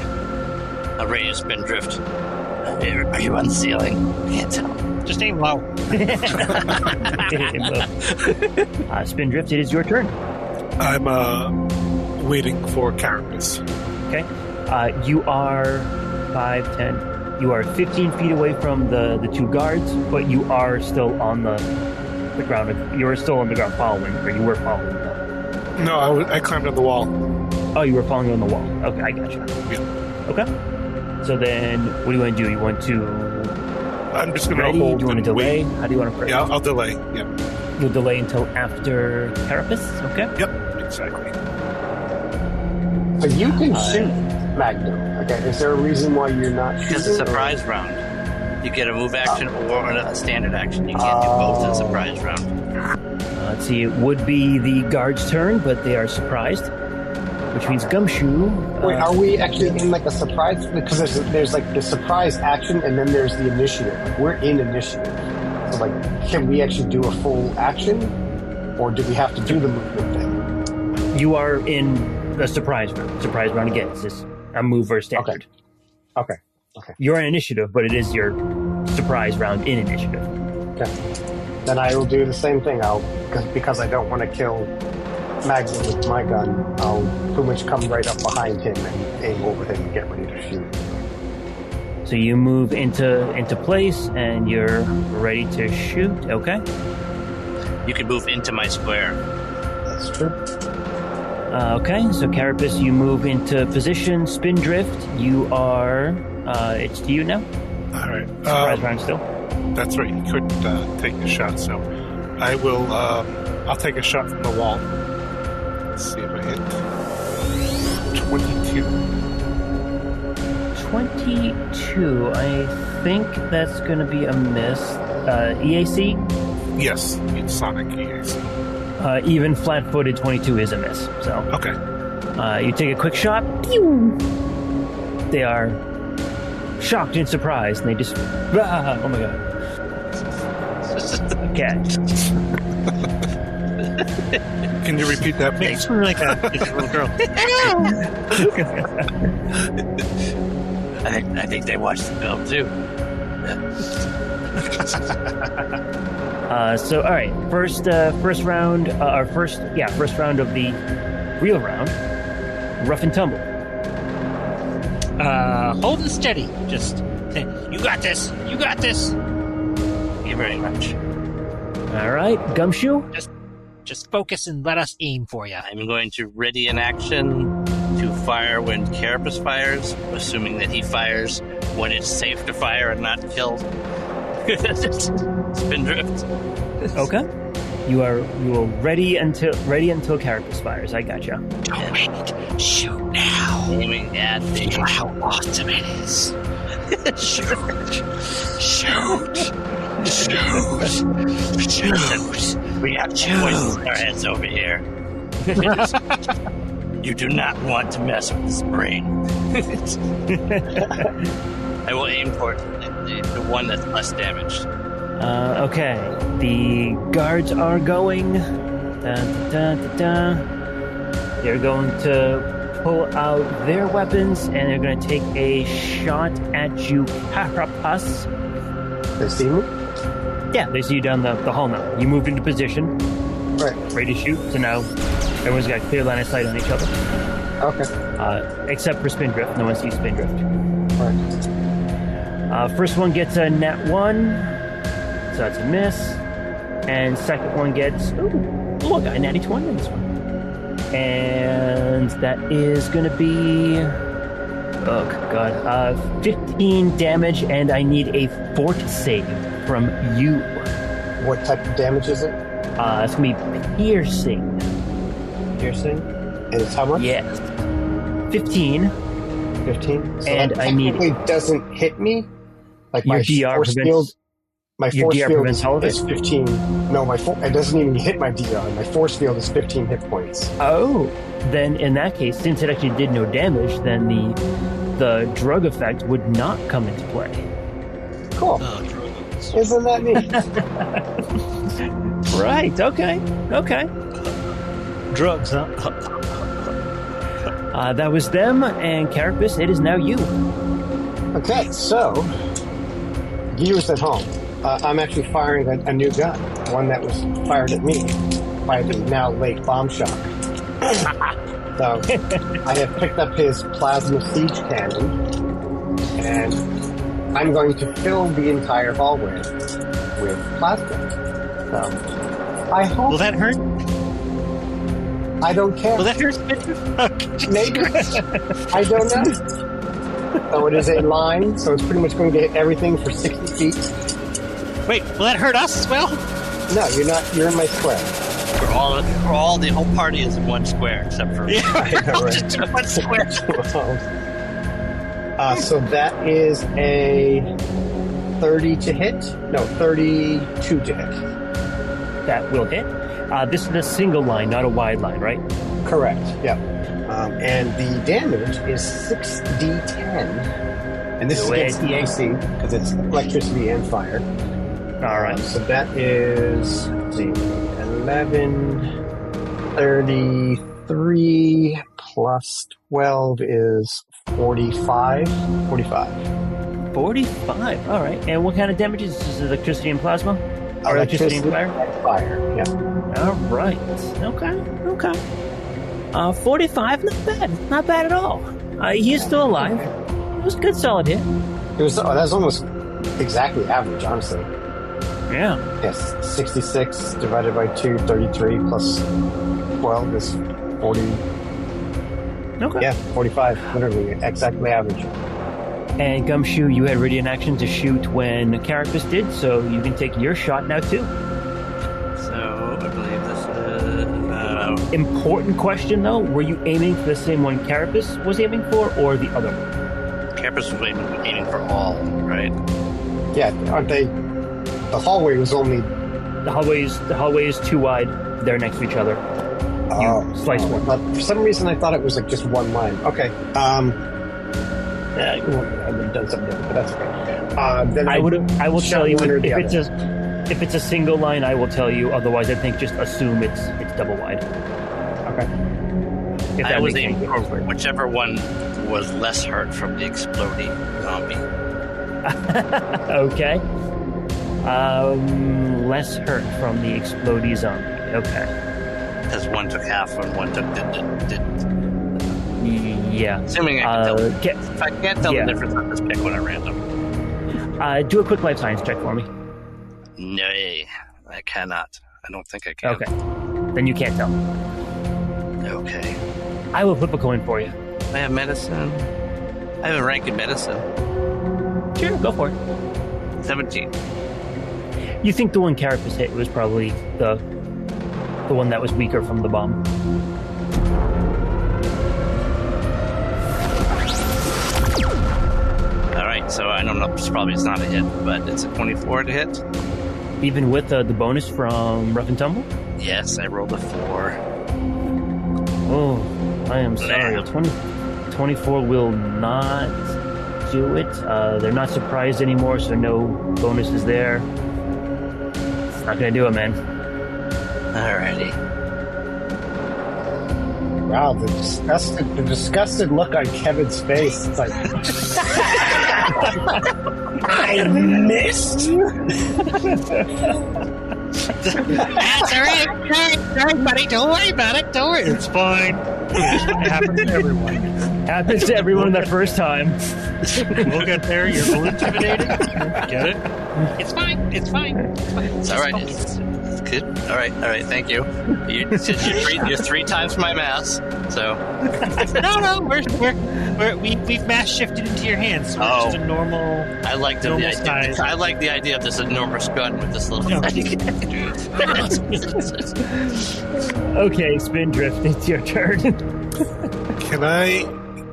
I'll ready to spin drift. Are you on the ceiling? I can't tell. Just aim low. Spindrift, it is your turn. I'm waiting for Carapace. Okay. You are 5, 10. You are 15 feet away from the two guards, but you are still on the ground. You are still on the ground following, or you were following them. No, I climbed on the wall. Oh, you were following on the wall. Okay, I gotcha. Yeah. Okay. So then, what do you want to do? You want to... I'm just going to Ready? hold. Do you want to delay? Wait. How do you want to approach? Yeah, I'll delay. Yeah. You'll delay until after Carapace? Okay. Yep, exactly. So you can shoot Magnum. Okay, is there a reason why you're not shooting? Because it's a surprise round. You get a move action or a standard action. You can't do both in a surprise round. Let's see, it would be the guard's turn, but they are surprised, which means Gumshoe. Wait, are we actually in a surprise? Because there's the surprise action, and then there's the initiative. We're in initiative. So can we actually do a full action, or do we have to do the movement thing? You are in the surprise round. Surprise round again. It's just a move or standard. Okay. You're in initiative, but it is your surprise round in initiative. Okay. Then I will do the same thing. Because I don't want to kill Magnum with my gun, I'll pretty much come right up behind him and aim over him and get ready to shoot. So you move into place, and you're ready to shoot. Okay. You can move into my square. That's true. Okay, so Carapace, you move into position. Spindrift, you are... it's to you now. All right. Surprise round still. That's right. You couldn't take the shot, so I will. I'll take a shot from the wall. Let's see if I hit 22. 22. I think that's going to be a miss. EAC? Yes, it's Sonic EAC. Even flat-footed 22 is a miss. So Okay. you take a quick shot. Pew! They are shocked and surprised, and they just... oh my god. Okay. Can you repeat that, please? Makes me like a little girl. I think they watched the film too. So, all right. First round of the real round. Rough and tumble. Holding steady. Just, you got this. You got this. Thank you very much. All right, Gumshoe. Just focus and let us aim for you. I'm going to ready an action to fire when Carapace fires, assuming that he fires when it's safe to fire and not kill. Spindrift. Okay. You are ready until Carapace fires. I gotcha. Don't wait. Shoot now. Aiming at the... Feel how awesome it is. Shoot. We have poison in our heads over here. You do not want to mess with this brain. I will aim for the one that's less damaged. Okay. The guards are going. They're going to pull out their weapons, and they're going to take a shot at you, Carapace. They see me? Yeah, they see you down the hall now. You moved into position. Right. Ready to shoot. So now everyone's got a clear line of sight on each other. Okay. Except for Spindrift. No one sees Spindrift. Right. First one gets a nat 1. So that's a miss. And second one gets... Ooh, look, I natty 20 on this one. And that is going to be... Oh, God. 15 damage, and I need a fort save from you. What type of damage is it? It's going to be piercing. Piercing? And it's how much? Yes. 15. 15? So And that I need... technically doesn't hit me? Like Your my DR force prevents... field... My Your force DR field prevents all of is it? 15. No, it doesn't even hit my DR. My force field is 15 hit points. Oh. Then in that case, since it actually did no damage, then the drug effect would not come into play. Cool. Oh, drugs. Isn't that neat? Right, okay. Drugs, huh? That was them, and Carapace, it is now you. Okay, so... Viewers at home. I'm actually firing a new gun. One that was fired at me by the now late bomb shock. So I have picked up his plasma siege cannon, and I'm going to fill the entire hallway with plasma. So I hope... Will that hurt? I don't care. Will that hurt, Spindrift? Maybe. I don't know. So it is a line, so it's pretty much going to hit everything for 60 feet. Wait, will that hurt us as well? No, you're not. You're in my square. The whole party is in one square, except for... Yeah, I know, right? just in one square. So that is a 30 to hit? No, 32 to hit. That will hit. This is a single line, not a wide line, right? Correct, yeah. And the damage is 6d10. And this is against the AC, because it's electricity and fire. All right. So that is, let's see, 11, 33 plus 12 is 45. 45. 45. All right. And what kind of damage is this? Electricity and plasma? Or electricity and fire? Fire, yeah. All right. Okay. 45, not bad at all. He is still alive. It was a good solid hit. That was almost exactly average, honestly. Yeah. Yes, 66 divided by 2, 33 plus 12 is 40. Okay. Yeah, 45, literally exactly average. And Gumshoe, you had ready an action to shoot when Carapace did, so you can take your shot now too. So, I believe this is... Important question, though. Were you aiming for the same one Carapace was aiming for, or the other one? Carapace was aiming for all, right? Yeah, aren't they? The hallway was only... The hallway is too wide. They're next to each other. Slice one. But for some reason, I thought it was like just one line. Okay. I would have done something different, but that's okay. Then I will tell you if if it's a single line. I will tell you. Otherwise, I think just assume it's double wide. Okay. If I that was makes aiming any for difference. whichever one was less hurt from the exploding zombie. Okay. Less hurt from the exploding zombie. Okay. Because one took half and one took did. Yeah. Assuming I can tell. If I can't tell yeah. the difference, I'll just pick one at random. Do a quick life science check for me. No. I cannot. I don't think I can. Okay. Then you can't tell. Okay. I will flip a coin for you. I have medicine. I have a rank in medicine. Sure, go for it. 17. You think the one Carapace hit was probably the one that was weaker from the bomb. Alright, so I don't know. It's probably not a hit, but it's a 24 to hit. Even with the bonus from Rough and Tumble? Yes, I rolled a 4. Oh, I am sorry. Damn. 24 will not do it. They're not surprised anymore, so no bonuses there. It's not going to do it, man. Alrighty. Wow, the disgusted look on Kevin's face. It's like, I missed. That's all right. Sorry, buddy. Don't worry about it. Don't worry. It's fine. It happens to everyone. Happens to everyone that first time. We'll get there. You're a little intimidated. Get it? It's fine. It's fine. It's fine. It's alright. It's good. Alright. Thank you. You're 3 times my mass, so. No. We've mass shifted into your hands. So we're just a normal. I like the normal idea. size. I like the idea of this enormous gun with this little thing. Okay, Spindrift, it's your turn. Can I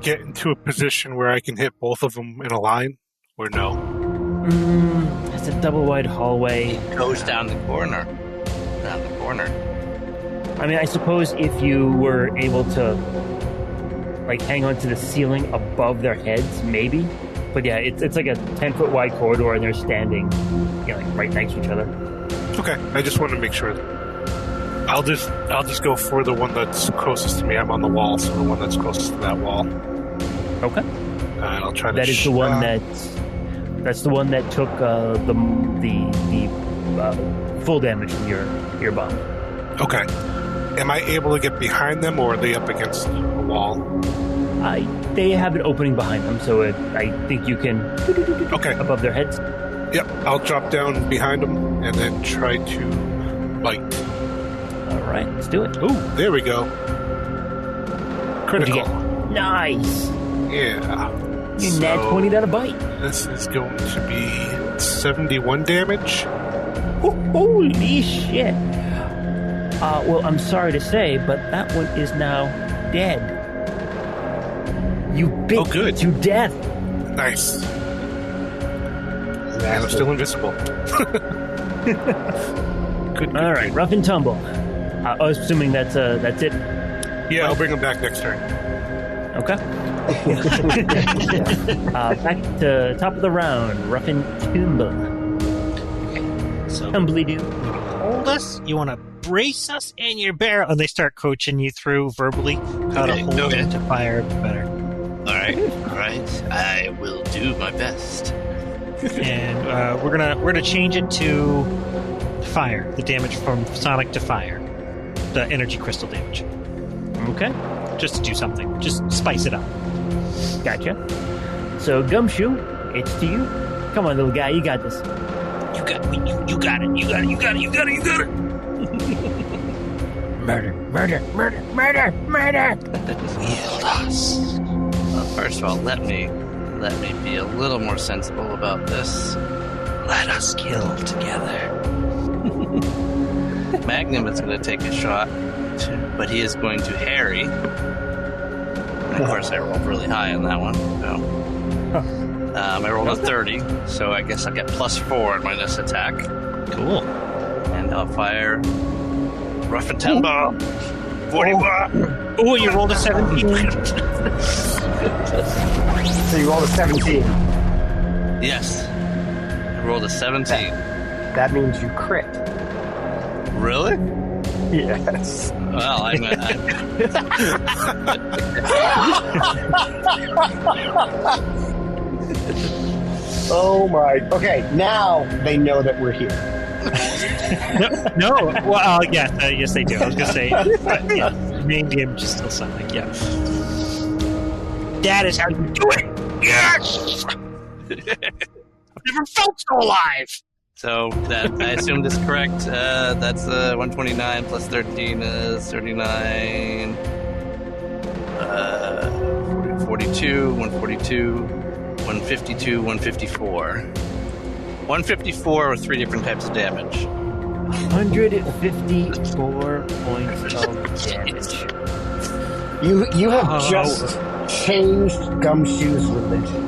get into a position where I can hit both of them in a line, or no? It's a double wide hallway. It goes down the corner. I mean, I suppose if you were able to, like, hang on to the ceiling above their heads, maybe. But yeah, it's like a 10-foot wide corridor, and they're standing, like right next to each other. Okay, I just want to make sure. I'll just go for the one that's closest to me. I'm on the wall, so the one that's closest to that wall. Okay. And I'll try to. That is the one that's the one that took the full damage from your bomb. Okay. Am I able to get behind them, or are they up against a wall? They have an opening behind them, so I think you can. Okay. Above their heads. Yep. I'll drop down behind them and then try to bite. All right, let's do it. Ooh, there we go. What'd you Critical. get? Nice. Yeah. You nat 20 on a bite. This is going to be 71 damage. Holy shit. Well, I'm sorry to say, but that one is now dead. You bit to death. Nice. And I'm still invisible. Good. All right, Rough and Tumble. Assuming that's it. Yeah, I'll bring him back next turn. Okay. Back to top of the round. Rough and Tumble. So, Tumbly-doo. hold us. You want to brace us in your barrel, and they start coaching you through verbally how to hold it to fire better. All right. I will do my best. And we're gonna change it to fire. The damage from sonic to fire. The energy crystal damage. Okay. Just to do something. Just spice it up. Gotcha. So, Gumshoe, it's to you. Come on, little guy, you got this. You got it. Murder. Wield us. Well, first of all, let me be a little more sensible about this. Let us kill together. Magnum is going to take a shot, but he is going to harry. And of course, I rolled really high on that one. So. I rolled a 30, so I guess I'll get +4 on my this attack. Cool. And I'll fire Rough and Tumble. 41. Oh, you rolled a 17. So you rolled a 17. Yes. I rolled a 17. That means you crit. Really? Yes. Well, I'm Oh my. Okay, now they know that we're here. No. Well, yes, they do. I was gonna say, yeah, main damage is still sonic. Yeah. That is how you do it. Yes. I've never felt so alive. So that I assumed is correct. That's 129 plus 13 is 39. 42, 142, 152, 154. 154 with 3 different types of damage. 154 points of damage. You have just changed Gumshoe's religion.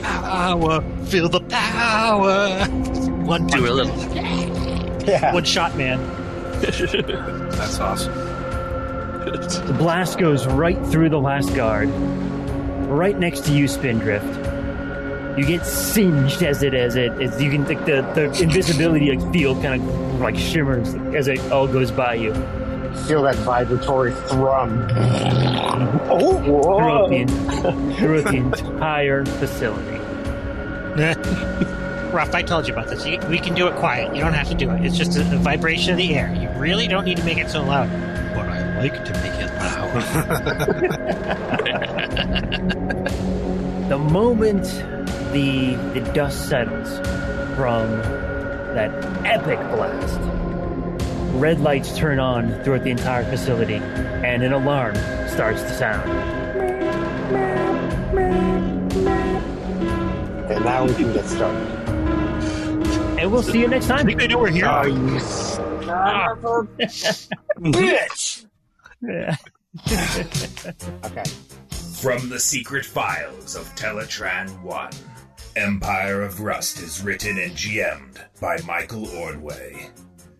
Power, feel the power. Do a little. Yeah. One shot, man. That's awesome. The blast goes right through the last guard, right next to you, Spindrift. You get singed as you can think the invisibility field kind of like shimmers as it all goes by you. Feel that vibratory thrum. Throughout the entire facility. Ruff, I told you about this. We can do it quiet. You don't have to do it. It's just a vibration of the air. You really don't need to make it so loud. But I like to make it loud. The moment the dust settles from that epic blast, red lights turn on throughout the entire facility, and an alarm starts to sound. And now we can get started. And we'll see you next time. I think they know we're here. Oh, you son of a bitch! Okay. From the secret files of Teletran 1, Empire of Rust is written and GM'd by Michael Ordway.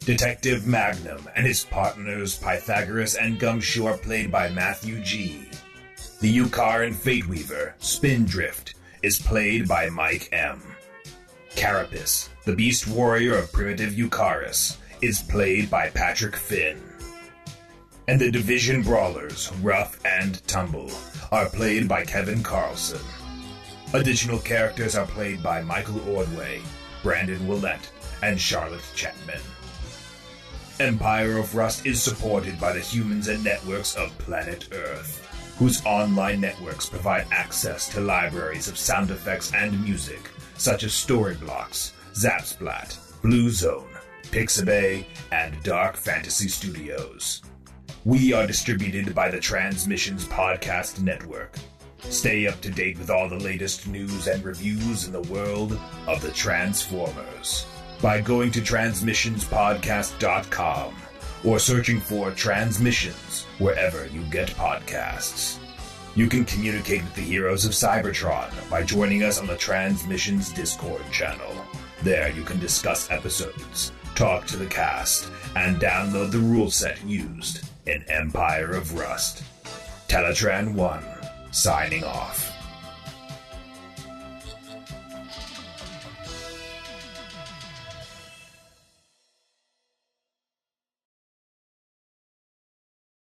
Detective Magnum and his partners Pythagoras and Gumshoe are played by Matthew G. The Yukar and Fateweaver, Spindrift, is played by Mike M. Carapace, the Beast Warrior of Primitive Yukaris, is played by Patrick Finn. And the Division Brawlers, Rough and Tumble, are played by Kevin Carlson. Additional characters are played by Michael Ordway, Brandon Willett, and Charlotte Chapman. Empire of Rust is supported by the humans and networks of planet Earth, whose online networks provide access to libraries of sound effects and music, such as Storyblocks, Zapsplat, Blue Zone, Pixabay, and Dark Fantasy Studios. We are distributed by the Transmissions Podcast Network. Stay up to date with all the latest news and reviews in the world of the Transformers by going to transmissionspodcast.com or searching for Transmissions wherever you get podcasts. You can communicate with the heroes of Cybertron by joining us on the Transmissions Discord channel. There you can discuss episodes, talk to the cast, and download the rule set used in Empire of Rust. Teletran 1, signing off.